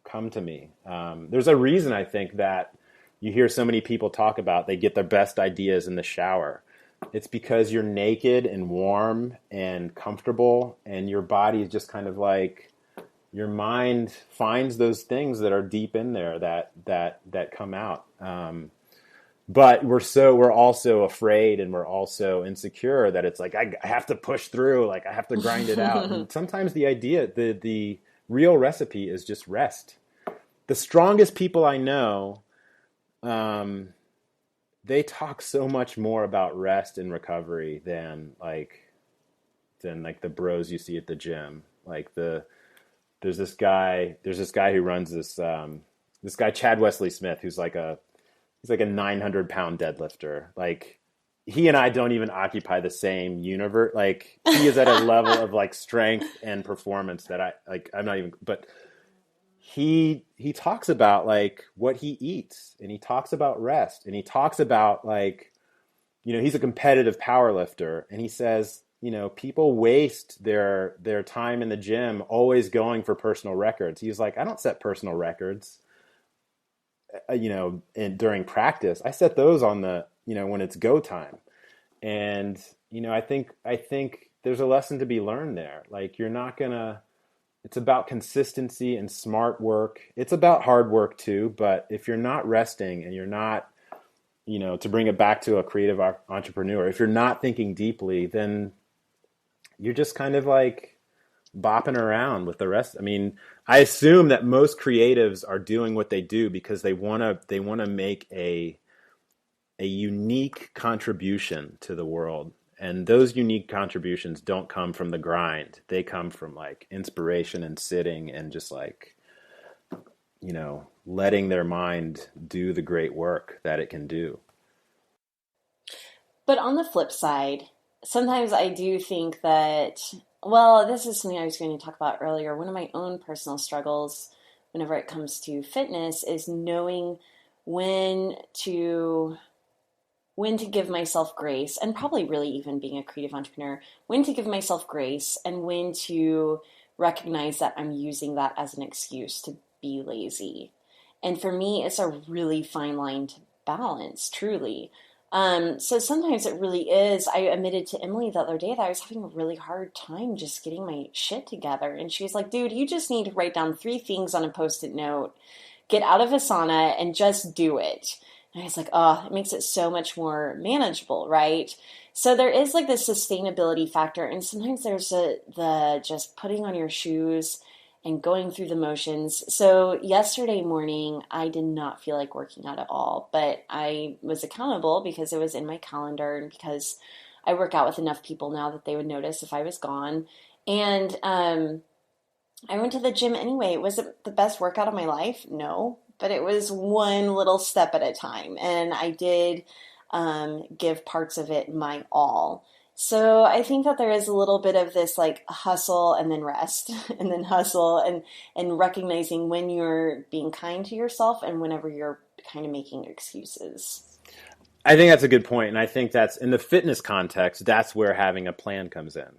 come to me. There's a reason I think that you hear so many people talk about they get their best ideas in the shower. It's because you're naked and warm and comfortable, and your body is just kind of like, your mind finds those things that are deep in there that come out. But we're also afraid, and we're also insecure that it's like, I have to push through, like I have to grind it out. And sometimes the real recipe is just rest. The strongest people I know, they talk so much more about rest and recovery than the bros you see at the gym. Like there's this guy who runs this guy, Chad Wesley Smith, who's like he's like a 900-pound deadlifter. Like, he and I don't even occupy the same universe. Like, he is at a level of like strength and performance that I'm not even, but he talks about like what he eats, and he talks about rest, and he talks about like, he's a competitive power lifter, and he says, people waste their time in the gym always going for personal records. He's like, I don't set personal records, during practice. I set those on the, when it's go time. And, I think there's a lesson to be learned there. Like, it's about consistency and smart work. It's about hard work too, but if you're not resting and you're not, to bring it back to a creative entrepreneur, if you're not thinking deeply, then you're just kind of like bopping around with the rest. I mean, I assume that most creatives are doing what they do because they want to make a unique contribution to the world. And those unique contributions don't come from the grind. They come from like inspiration and sitting and just like, letting their mind do the great work that it can do. But on the flip side, sometimes I do think that, well, this is something I was going to talk about earlier. One of my own personal struggles whenever it comes to fitness is knowing when to give myself grace, and probably really even being a creative entrepreneur, when to give myself grace and when to recognize that I'm using that as an excuse to be lazy. And for me, it's a really fine line to balance, truly. So sometimes it really is. I admitted to Emily the other day that I was having a really hard time just getting my shit together. And she was like, dude, you just need to write down 3 things on a Post-it note, get out of Asana, and just do it. And I was like, oh, it makes it so much more manageable, right? So there is like this sustainability factor. And sometimes there's the just putting on your shoes and going through the motions. So yesterday morning, I did not feel like working out at all, but I was accountable because it was in my calendar and because I work out with enough people now that they would notice if I was gone. And I went to the gym anyway. Was it the best workout of my life? No, but it was one little step at a time. And I did give parts of it my all. So I think that there is a little bit of this like hustle and then rest and then hustle and recognizing when you're being kind to yourself and whenever you're kind of making excuses. I think that's a good point. And I think that's in the fitness context, that's where having a plan comes in.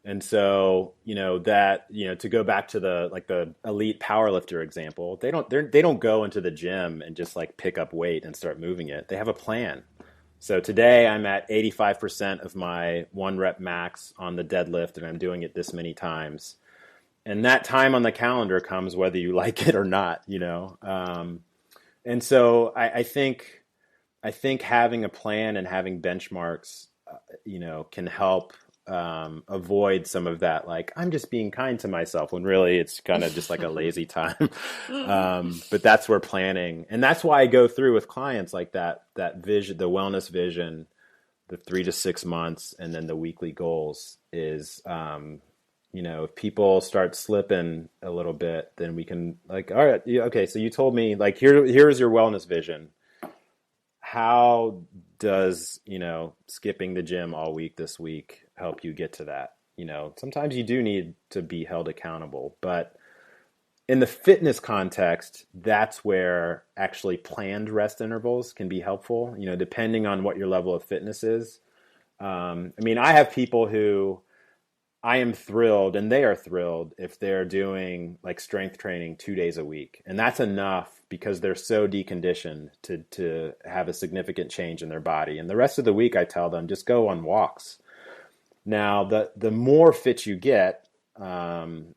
And so, to go back to the elite powerlifter example, they don't go into the gym and just like pick up weight and start moving it. They have a plan. So today I'm at 85% of my 1 rep max on the deadlift, and I'm doing it this many times. And that time on the calendar comes whether you like it or not, And so I think having a plan and having benchmarks, can help avoid some of that. Like, I'm just being kind to myself when really it's kind of just like a lazy time. But that's where planning, and that's why I go through with clients like that vision, the wellness vision, the 3 to 6 months, and then the weekly goals is, if people start slipping a little bit, then we can like, all right, okay. So you told me like, here's your wellness vision. How does, skipping the gym all week this week help you get to that? Sometimes you do need to be held accountable, but in the fitness context, that's where actually planned rest intervals can be helpful, depending on what your level of fitness is. I mean, I have people who I am thrilled and they are thrilled if they're doing like strength training 2 days a week. And that's enough because they're so deconditioned to have a significant change in their body. And the rest of the week, I tell them, just go on walks. Now, the more fit you get, 2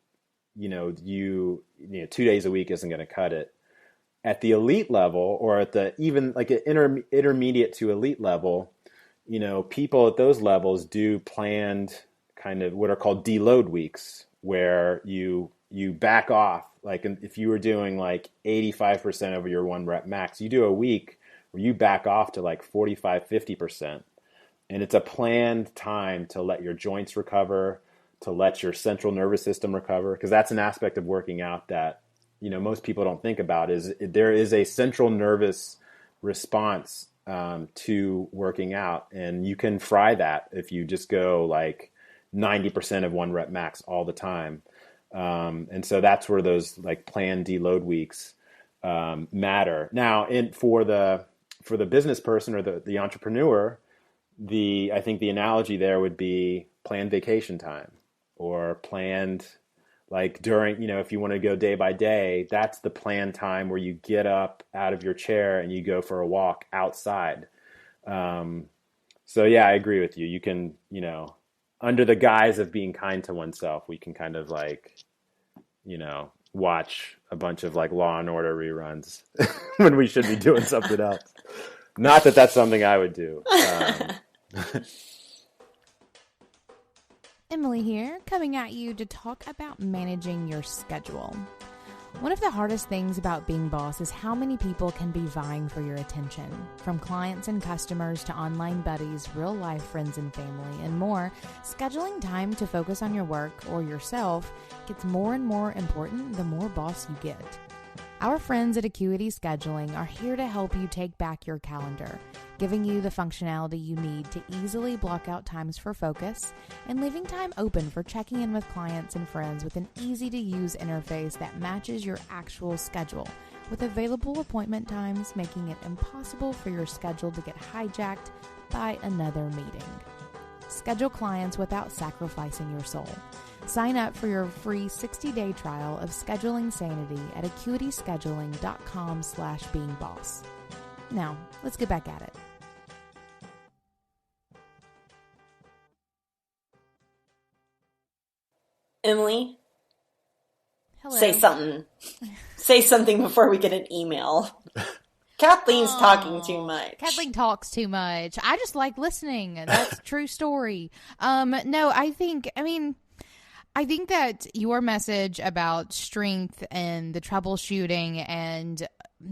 days a week isn't going to cut it. At the elite level, or at the even like an intermediate to elite level, people at those levels do planned kind of what are called deload weeks, where you back off. Like if you were doing like 85% over your 1 rep max, you do a week where you back off to like 45, 50%. And it's a planned time to let your joints recover, to let your central nervous system recover, because that's an aspect of working out that, most people don't think about, is there is a central nervous response to working out. And you can fry that if you just go like 90% of 1 rep max all the time. And so that's where those like planned deload weeks matter. Now, for the business person or the entrepreneur, I think the analogy there would be planned vacation time, or planned like during, if you want to go day by day, that's the planned time where you get up out of your chair and you go for a walk outside. So yeah, I agree with you. You can, under the guise of being kind to oneself, we can kind of like, watch a bunch of like Law and Order reruns when we should be doing something else. Not that that's something I would do. Emily here, coming at you to talk about managing your schedule. One of the hardest things about being boss is how many people can be vying for your attention. From clients and customers to online buddies, real life friends and family, and more, scheduling time to focus on your work or yourself gets more and more important the more boss you get. Our friends at Acuity Scheduling are here to help you take back your calendar, giving you the functionality you need to easily block out times for focus and leaving time open for checking in with clients and friends with an easy-to-use interface that matches your actual schedule, with available appointment times making it impossible for your schedule to get hijacked by another meeting. Schedule clients without sacrificing your soul. Sign up for your free 60-day trial of Scheduling Sanity at acuityscheduling.com/beingboss. Now, let's get back at it. Emily, Hello. say something. Say something before we get an email. Kathleen's talking too much. Kathleen talks too much. I just like listening. That's a true story. No, I think that your message about strength and the troubleshooting and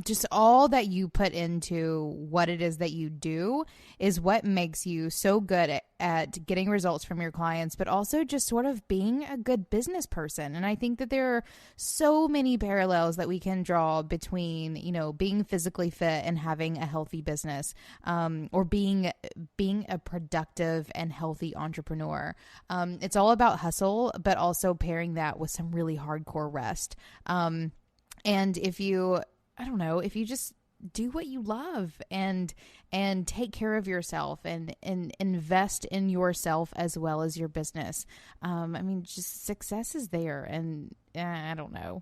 just all that you put into what it is that you do is what makes you so good at getting results from your clients, but also just sort of being a good business person. And I think that there are so many parallels that we can draw between, being physically fit and having a healthy business, or being a productive and healthy entrepreneur. It's all about hustle, but also pairing that with some really hardcore rest. And if you just do what you love and take care of yourself and invest in yourself as well as your business. Just success is there, and I don't know,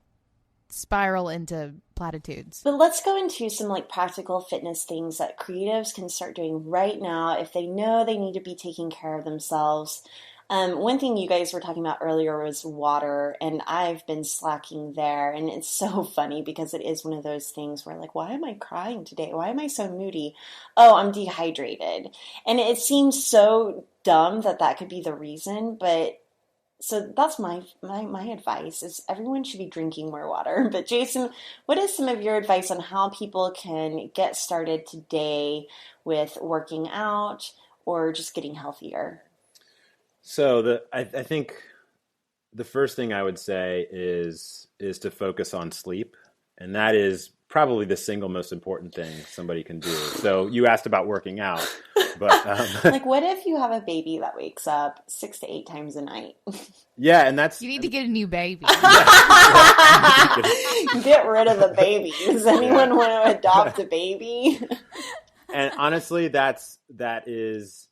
spiral into platitudes. But let's go into some practical fitness things that creatives can start doing right now if they know they need to be taking care of themselves. One thing you guys were talking about earlier was water, and I've been slacking there, and it's so funny because it is one of those things where why am I crying today? Why am I so moody? Oh, I'm dehydrated. And it seems so dumb that could be the reason, but so that's my advice is everyone should be drinking more water. But Jason, what is some of your advice on how people can get started today with working out or just getting healthier? So I think the first thing I would say is to focus on sleep, and that is probably the single most important thing somebody can do. So you asked about working out. But Like, what if you have a baby that wakes up 6 to 8 times a night? yeah, and that's You need to get a new baby. Get rid of the baby. Does anyone want to adopt a baby? and honestly, that is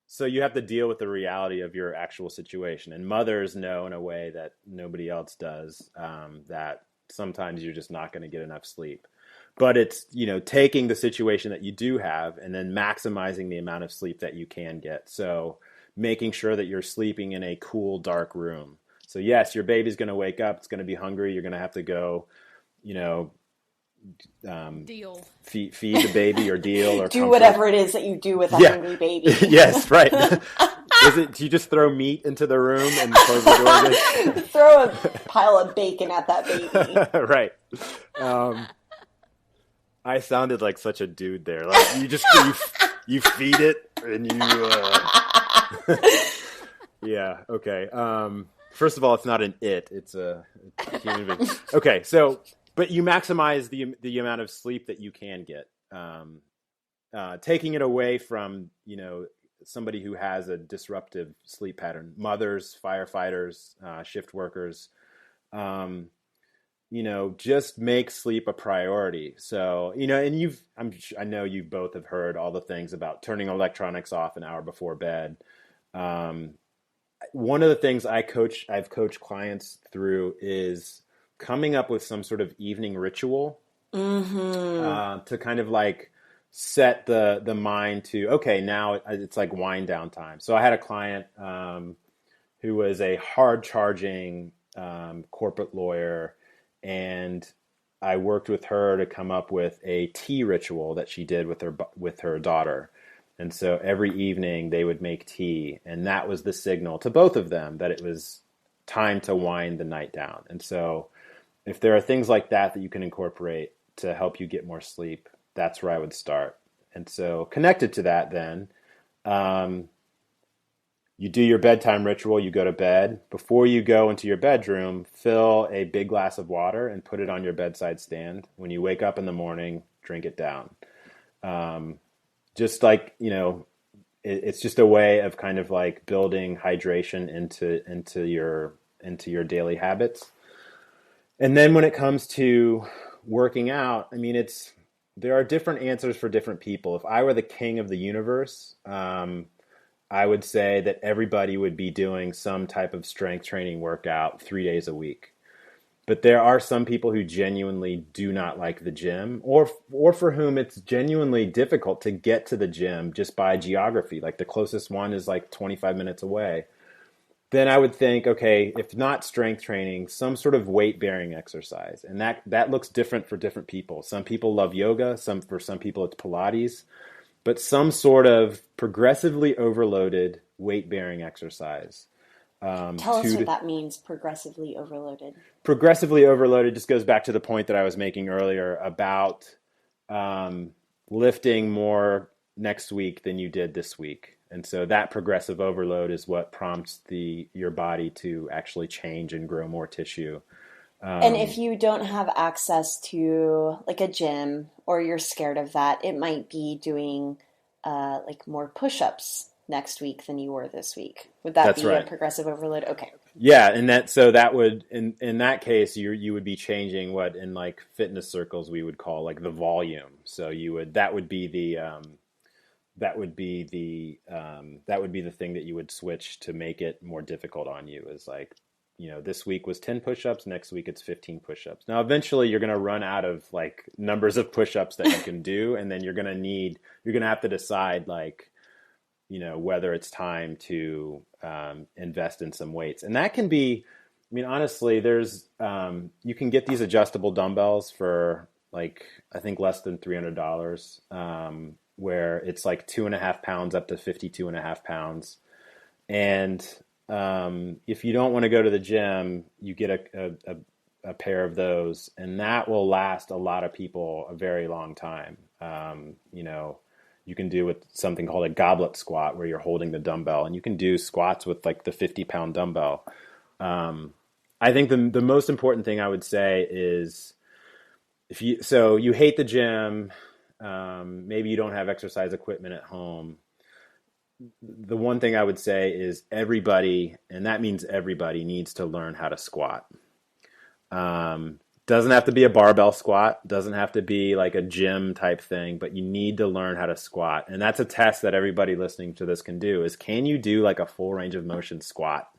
so you have to deal with the reality of your actual situation. And mothers know in a way that nobody else does, that sometimes you're just not going to get enough sleep. But it's, taking the situation that you do have and then maximizing the amount of sleep that you can get. So making sure that you're sleeping in a cool, dark room. So yes, your baby's going to wake up. It's going to be hungry. You're going to have to go, Deal. feed the baby or deal or do whatever it is that you do with a hungry baby. Yes, right. Do you just throw meat into the room and close the door? Throw a pile of bacon at that baby. Right. I sounded like such a dude there. Like you feed it and you. Yeah. Okay. First of all, it's not an it. It's a human being. Okay. So, but you maximize the amount of sleep that you can get. Taking it away from somebody who has a disruptive sleep pattern, mothers, firefighters, shift workers. Just make sleep a priority. So, and I know you both have heard all the things about turning electronics off an hour before bed. One of the things I've coached clients through is coming up with some sort of evening ritual, to kind of like set the mind to, okay, now it's like wind down time. So I had a client, who was a hard charging, corporate lawyer, and I worked with her to come up with a tea ritual that she did with her daughter. And so every evening they would make tea, and that was the signal to both of them that it was time to wind the night down. And so if there are things like that you can incorporate to help you get more sleep, that's where I would start. And so connected to that then, you do your bedtime ritual, you go to bed. Before you go into your bedroom, fill a big glass of water and put it on your bedside stand. When you wake up in the morning, drink it down. Just like, it's just a way of kind of like building hydration into your daily habits. And then when it comes to working out, I mean, there are different answers for different people. If I were the king of the universe, I would say that everybody would be doing some type of strength training workout 3 days a week. But there are some people who genuinely do not like the gym, or for whom it's genuinely difficult to get to the gym just by geography. Like the closest one is like 25 minutes away. Then I would think, okay, if not strength training, some sort of weight-bearing exercise. And that looks different for different people. Some people love yoga. For some people it's Pilates. But some sort of progressively overloaded weight-bearing exercise. Tell us what that means, progressively overloaded. Progressively overloaded just goes back to the point that I was making earlier about lifting more next week than you did this week. And so that progressive overload is what prompts your body to actually change and grow more tissue. And if you don't have access to like a gym, or you're scared of that, it might be doing like more push-ups next week than you were this week. Would that be a progressive overload? Okay. Yeah, and that would in that case you would be changing what in like fitness circles we would call like the volume. So that would be the thing that you would switch to make it more difficult on you, is like, this week was 10 push-ups, next week it's 15 push-ups. Now, eventually you're going to run out of like numbers of push-ups that you can do. And then you're going to have to decide like, whether it's time to invest in some weights. And that can be, I mean, honestly, there's, you can get these adjustable dumbbells for like, I think less than $300, where it's like 2.5 pounds up to 52.5 pounds. And if you don't want to go to the gym, you get a pair of those, and that will last a lot of people a very long time. You can do with something called a goblet squat, where you're holding the dumbbell, and you can do squats with like the 50-pound dumbbell. I think the most important thing I would say is, you hate the gym, maybe you don't have exercise equipment at home. The one thing I would say is everybody, and that means everybody, needs to learn how to squat. Doesn't have to be a barbell squat, doesn't have to be like a gym type thing, but you need to learn how to squat. And that's a test that everybody listening to this can do, is can you do like a full range of motion squat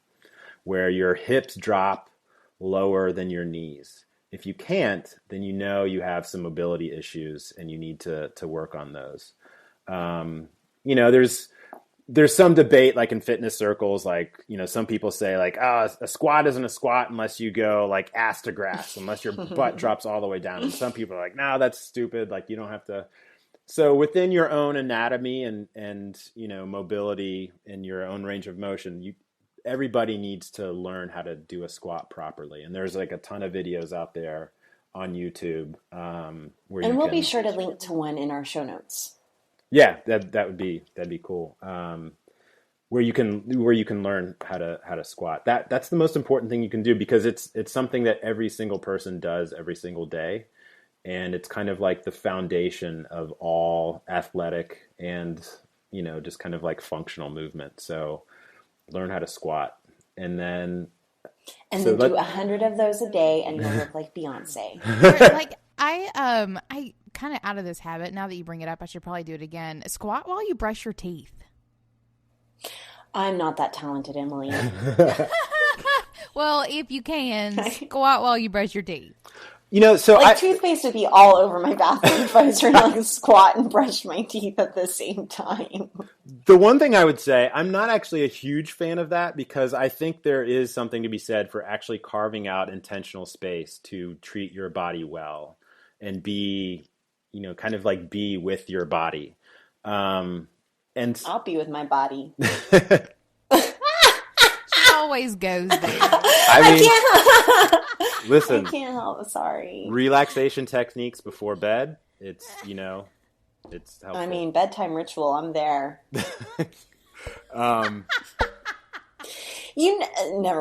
where your hips drop lower than your knees? If you can't, then you know you have some mobility issues and you need to work on those. There's some debate, like in fitness circles, like, some people say like, a squat isn't a squat unless you go like ass to grass, unless your butt drops all the way down. And some people are like, no, that's stupid. Like, you don't have to. So within your own anatomy and mobility and your own range of motion, everybody needs to learn how to do a squat properly. And there's like a ton of videos out there on YouTube. We'll be sure to link to one in our show notes. Yeah, that'd be cool. Where you can learn how to squat. That's the most important thing you can do, because it's something that every single person does every single day, and it's kind of like the foundation of all athletic and just kind of like functional movement. So learn how to squat, and then do 100 of those a day, and you'll look like Beyonce. Like I kind of out of this habit. Now that you bring it up, I should probably do it again. Squat while you brush your teeth. I'm not that talented, Emily. Well, if you can, squat while you brush your teeth. Toothpaste would be all over my bathroom if I was trying to squat and brush my teeth at the same time. The one thing I would say, I'm not actually a huge fan of that, because I think there is something to be said for actually carving out intentional space to treat your body well and be, kind of like be with your body. And I'll be with my body. She always goes there. I can't. Listen, I can't help. Sorry. Relaxation techniques before bed. It's it's helpful. I mean, bedtime ritual. I'm there. Never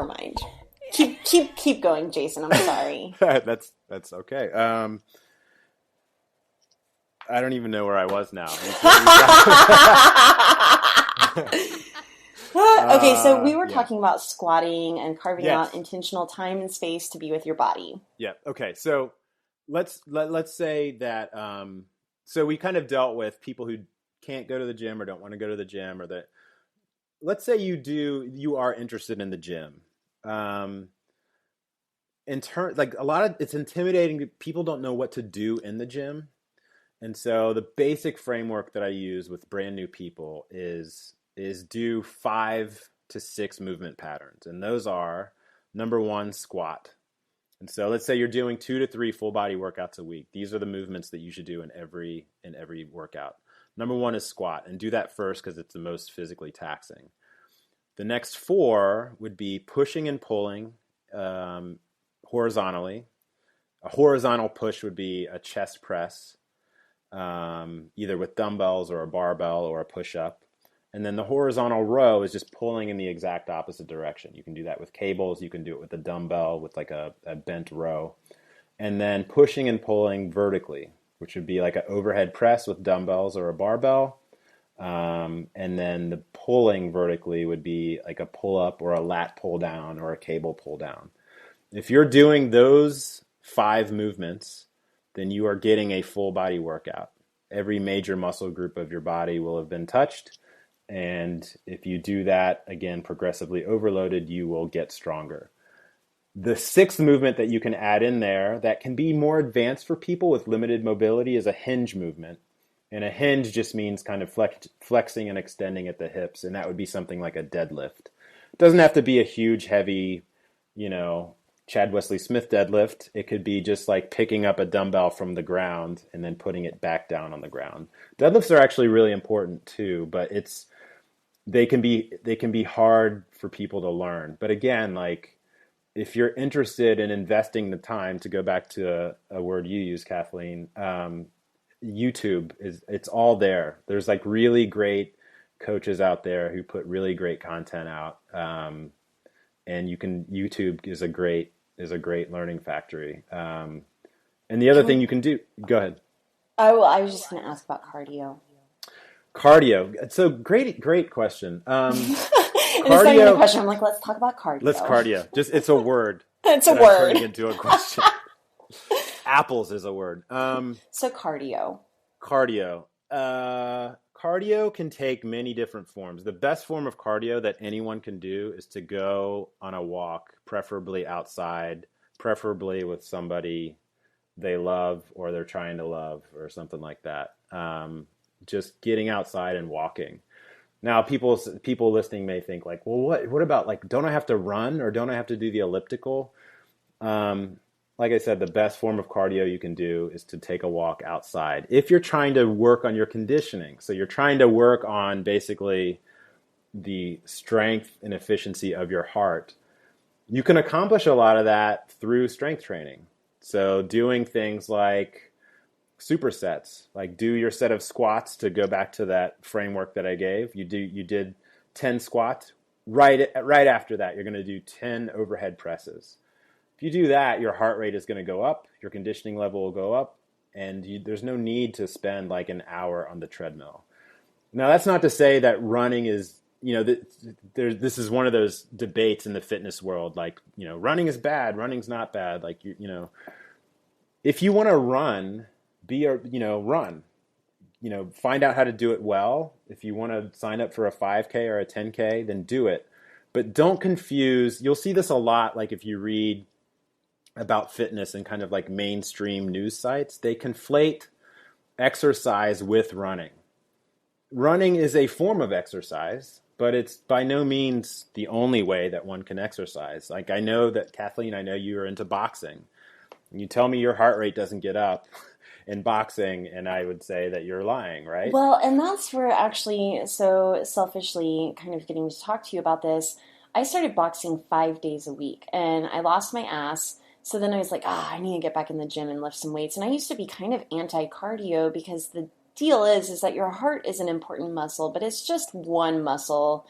mind. Keep going, Jason. I'm sorry. That's okay. I don't even know where I was now. Okay, so we were talking about squatting and carving out intentional time and space to be with your body. Yeah. Okay. So let's say that. So we kind of dealt with people who can't go to the gym or don't want to go to the gym, or that. Let's say you are interested in the gym. It's intimidating. People don't know what to do in the gym. And so the basic framework that I use with brand new people is do 5 to 6 movement patterns. And those are, number 1, squat. And so let's say you're doing 2 to 3 full body workouts a week. These are the movements that you should do in every workout. Number 1 is squat, and do that first because it's the most physically taxing. The next 4 would be pushing and pulling horizontally. A horizontal push would be a chest press, either with dumbbells or a barbell or a push-up. And then the horizontal row is just pulling in the exact opposite direction. You can do that with cables. You can do it with a dumbbell with like a bent row. And then pushing and pulling vertically, which would be like an overhead press with dumbbells or a barbell. And then the pulling vertically would be like a pull-up or a lat pull-down or a cable pull-down. If you're doing those 5 movements, then you are getting a full body workout. Every major muscle group of your body will have been touched. And if you do that, again, progressively overloaded, you will get stronger. The 6th movement that you can add in there that can be more advanced for people with limited mobility is a hinge movement. And a hinge just means kind of flexing and extending at the hips. And that would be something like a deadlift. It doesn't have to be a huge, heavy, Chad Wesley Smith deadlift. It could be just like picking up a dumbbell from the ground and then putting it back down on the ground. Deadlifts are actually really important too, but they can be hard for people to learn. But again, like if you're interested in investing the time, to go back to a word you use, Kathleen, YouTube it's all there. There's like really great coaches out there who put really great content out. And YouTube is a great learning factory. And the other thing you can do, go ahead. Oh, I was just going to ask about cardio. Cardio. So great question. And it's not even a Cardio. question. I'm like, let's talk about cardio. Let's cardio. Just it's a word. It's a that I'm word. turning into a question. Apples is a word. So cardio. Cardio. Cardio can take many different forms. The best form of cardio that anyone can do is to go on a walk, preferably outside, preferably with somebody they love or they're trying to love or something like that. Just getting outside and walking. Now, people listening may think like, well, what about like, don't I have to run or don't I have to do the elliptical? Like I said, the best form of cardio you can do is to take a walk outside. If you're trying to work on your conditioning, so you're trying to work on basically the strength and efficiency of your heart, you can accomplish a lot of that through strength training. So doing things like supersets, like do your set of squats, to go back to that framework that I gave. You did 10 squats. Right after that, you're going to do 10 overhead presses. If you do that, your heart rate is going to go up, your conditioning level will go up, and there's no need to spend like an hour on the treadmill. Now, that's not to say that running is, this is one of those debates in the fitness world, like, running is bad, running's not bad. Like, if you want to run, run. Find out how to do it well. If you want to sign up for a 5K or a 10K, then do it. But don't confuse, you'll see this a lot, like if you read about fitness and kind of like mainstream news sites, they conflate exercise with running. Running is a form of exercise, but it's by no means the only way that one can exercise. Like I know that, Kathleen, I know you are into boxing. And you tell me your heart rate doesn't get up in boxing, and I would say that you're lying, right? Well, and that's where actually, so selfishly kind of getting to talk to you about this, I started boxing 5 days a week, and I lost my ass. So then I was like, I need to get back in the gym and lift some weights. And I used to be kind of anti-cardio because the deal is that your heart is an important muscle, but it's just one muscle.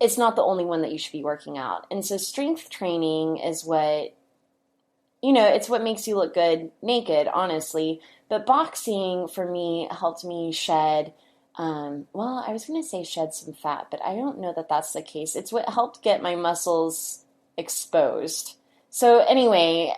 It's not the only one that you should be working out. And so strength training is what, it's what makes you look good naked, honestly. But boxing, for me, helped me shed, I was going to say shed some fat, but I don't know that that's the case. It's what helped get my muscles exposed. So anyway,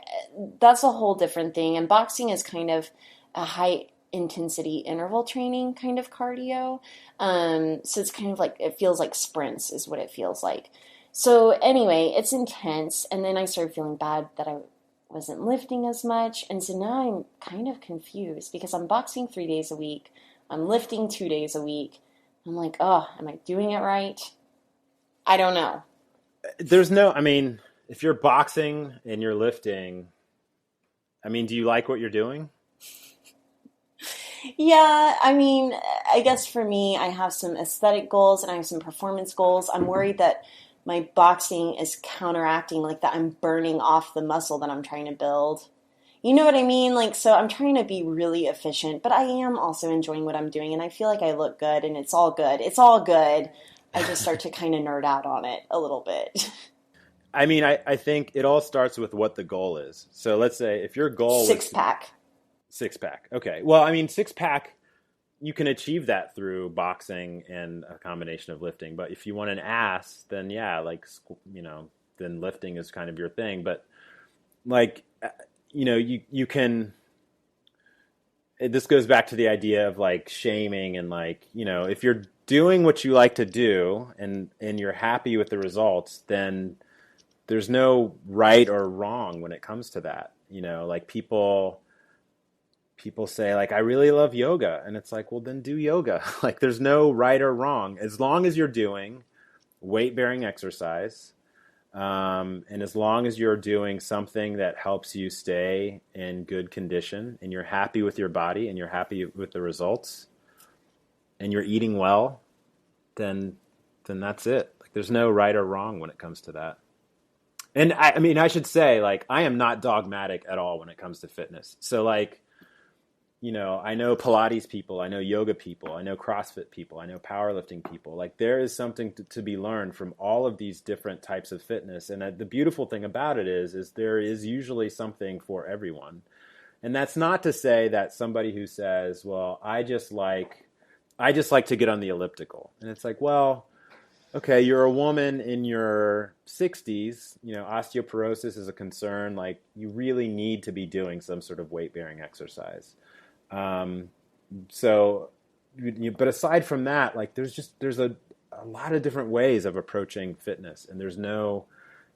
that's a whole different thing. And boxing is kind of a high intensity interval training kind of cardio. So it's kind of like, it feels like sprints is what it feels like. So anyway, it's intense. And then I started feeling bad that I wasn't lifting as much. And so now I'm kind of confused because I'm boxing 3 days a week. I'm lifting 2 days a week. I'm like, am I doing it right? I don't know. If you're boxing and you're lifting, do you like what you're doing? Yeah, I guess for me, I have some aesthetic goals and I have some performance goals. I'm worried that my boxing is counteracting, like that I'm burning off the muscle that I'm trying to build. You know what I mean? Like, so I'm trying to be really efficient, but I am also enjoying what I'm doing and I feel like I look good and it's all good. It's all good. I just start to kind of nerd out on it a little bit. I think it all starts with what the goal is. So let's say if your goal Six pack. Okay. Well, 6-pack, you can achieve that through boxing and a combination of lifting. But if you want an ass, then then lifting is kind of your thing. But you can, this goes back to the idea of like shaming and if you're doing what you like to do and you're happy with the results, then there's no right or wrong when it comes to that. People say like, I really love yoga. And it's like, well, then do yoga. Like there's no right or wrong. As long as you're doing weight-bearing exercise, and as long as you're doing something that helps you stay in good condition and you're happy with your body and you're happy with the results and you're eating well, then that's it. Like there's no right or wrong when it comes to that. And I should say, like, I am not dogmatic at all when it comes to fitness. So like, I know Pilates people, I know yoga people, I know CrossFit people, I know powerlifting people. Like there is something to be learned from all of these different types of fitness. And the beautiful thing about it is there is usually something for everyone. And that's not to say that somebody who says, well, I just like to get on the elliptical. And it's like, well, okay, you're a woman in your 60s, osteoporosis is a concern. Like, you really need to be doing some sort of weight-bearing exercise. But aside from that, like, there's a lot of different ways of approaching fitness. And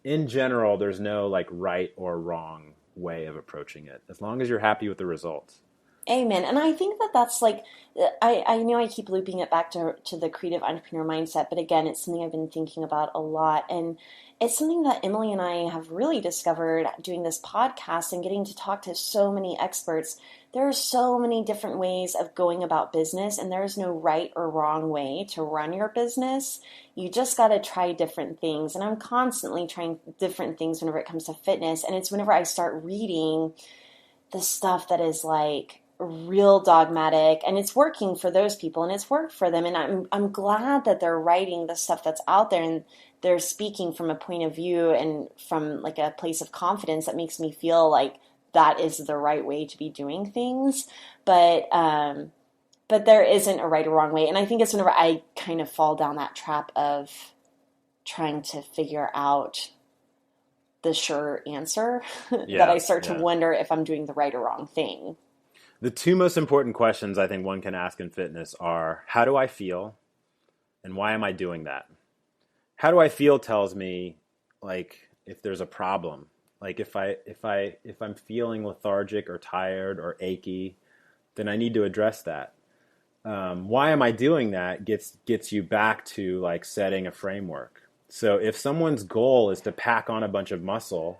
in general, there's no like right or wrong way of approaching it, as long as you're happy with the results. Amen. And I think that's like, I know I keep looping it back to the creative entrepreneur mindset, but again, it's something I've been thinking about a lot. And it's something that Emily and I have really discovered doing this podcast and getting to talk to so many experts. There are so many different ways of going about business, and there is no right or wrong way to run your business. You just got to try different things. And I'm constantly trying different things whenever it comes to fitness. And it's whenever I start reading the stuff that is like real dogmatic, and it's working for those people and it's worked for them. And I'm glad that they're writing the stuff that's out there and they're speaking from a point of view and from like a place of confidence that makes me feel like that is the right way to be doing things. But there isn't a right or wrong way. And I think it's whenever I kind of fall down that trap of trying to figure out the sure answer that I start to wonder if I'm doing the right or wrong thing. The two most important questions I think one can ask in fitness are, how do I feel? And why am I doing that? How do I feel tells me, like, if there's a problem. Like, if I'm feeling lethargic or tired or achy, then I need to address that. Why am I doing that gets you back to like setting a framework. So if someone's goal is to pack on a bunch of muscle,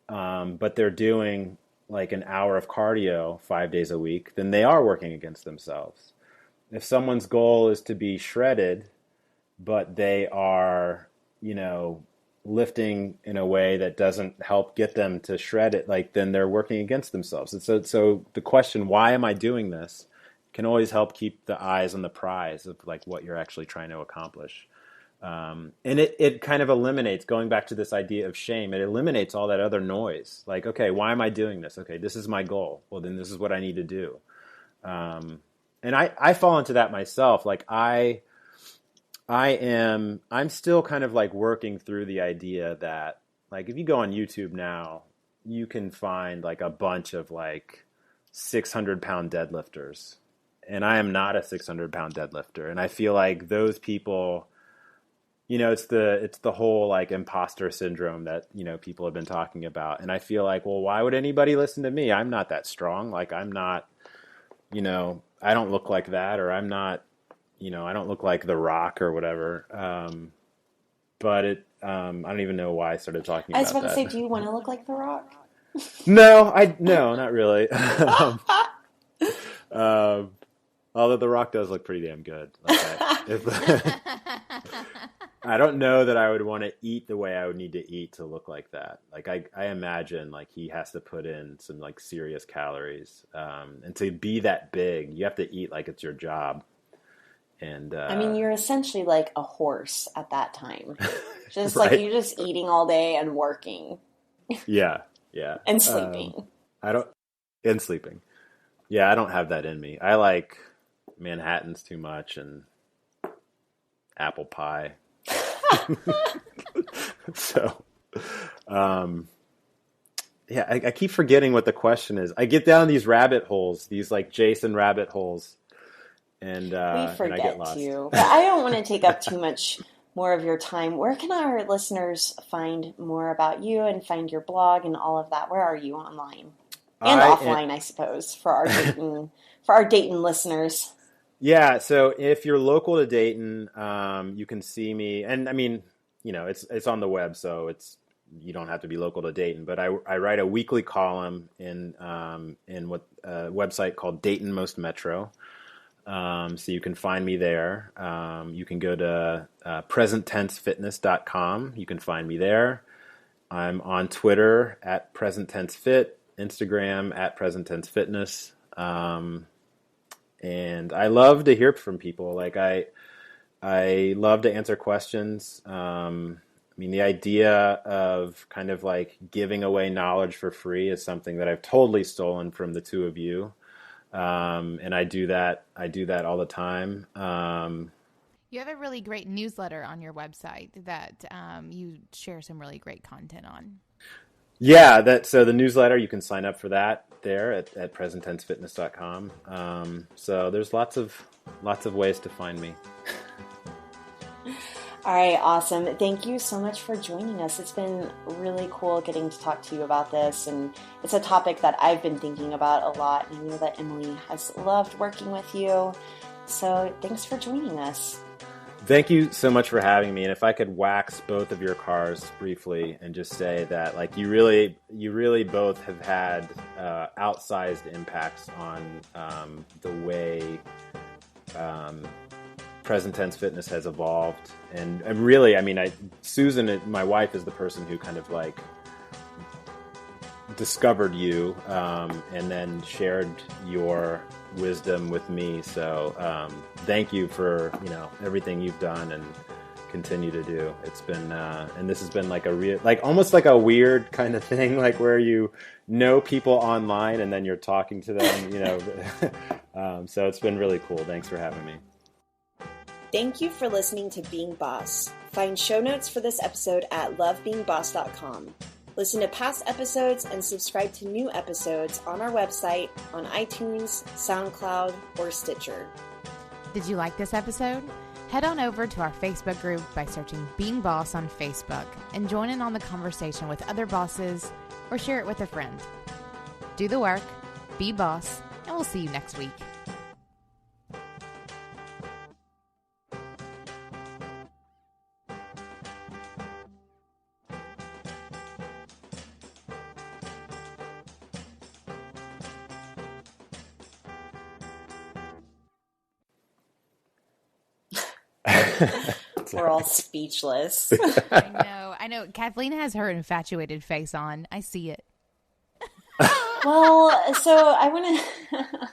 but they're doing like an hour of cardio 5 days a week, then they are working against themselves. If someone's goal is to be shredded, but they are, lifting in a way that doesn't help get them to shred it, like, then they're working against themselves. And so the question, why am I doing this, can always help keep the eyes on the prize of like what you're actually trying to accomplish. And it kind of eliminates, going back to this idea of shame, it eliminates all that other noise. Like, okay, why am I doing this? Okay, this is my goal. Well, then this is what I need to do. And I fall into that myself. Like I'm still kind of like working through the idea that, like, if you go on YouTube now, you can find like a bunch of like 600-pound deadlifters. And I am not a 600-pound deadlifter. And I feel like those people, it's the whole like imposter syndrome that, people have been talking about. And I feel like, well, why would anybody listen to me? I'm not that strong. Like, I'm not, I don't look like that, or I'm not, I don't look like The Rock or whatever. But I don't even know why I started talking about that. I was about to say, do you want to look like The Rock? No, not really. Although The Rock does look pretty damn good. Like I don't know that I would want to eat the way I would need to eat to look like that. Like I imagine like he has to put in some like serious calories. And to be that big, you have to eat like it's your job. And I mean, you're essentially like a horse at that time. Just right. Like you're just eating all day and working. Yeah. And sleeping. And sleeping. Yeah, I don't have that in me. I like Manhattans too much and apple pie. So, yeah, I keep forgetting what the question is. I get down these rabbit holes, these like Jason rabbit holes, and I get lost. Too. But I don't want to take up too much more of your time. Where can our listeners find more about you and find your blog and all of that? Where are you online and offline, I suppose, for our Dayton listeners? Yeah, so if you're local to Dayton, you can see me, and I mean, it's on the web, so you don't have to be local to Dayton. But I write a weekly column in what a website called Dayton Most Metro. So you can find me there. You can go to presenttensefitness.com. You can find me there. I'm on Twitter at presenttensefit, Instagram at presenttensefitness. And I love to hear from people. Like I love to answer questions. mean, the idea of kind of like giving away knowledge for free is something that I've totally stolen from the two of you. And I do that all the time. You have a really great newsletter on your website that you share some really great content on. Yeah, so the newsletter, you can sign up for that there at presenttensefitness.com. So there's lots of ways to find me. All right, awesome. Thank you so much for joining us. It's been really cool getting to talk to you about this, and it's a topic that I've been thinking about a lot, and I know that Emily has loved working with you. So thanks for joining us. Thank you so much for having me. And if I could wax both of your cars briefly and just say that, like, you really both have had outsized impacts on the way present tense fitness has evolved. And really, I mean, Susan, my wife, is the person who kind of like discovered you and then shared your wisdom with me. So thank you for everything you've done and continue to do. It's been and this has been like a real, like almost like a weird kind of thing, like where you know people online and then you're talking to them, so it's been really cool. Thanks for having me. Thank you for listening to Being Boss. Find show notes for this episode at lovebeingboss.com. Listen to past episodes and subscribe to new episodes on our website, on iTunes, SoundCloud, or Stitcher. Did you like this episode? Head on over to our Facebook group by searching Being Boss on Facebook and join in on the conversation with other bosses or share it with a friend. Do the work, be boss, and we'll see you next week. We're all speechless. I know. Kathleen has her infatuated face on. I see it. Well, so I want to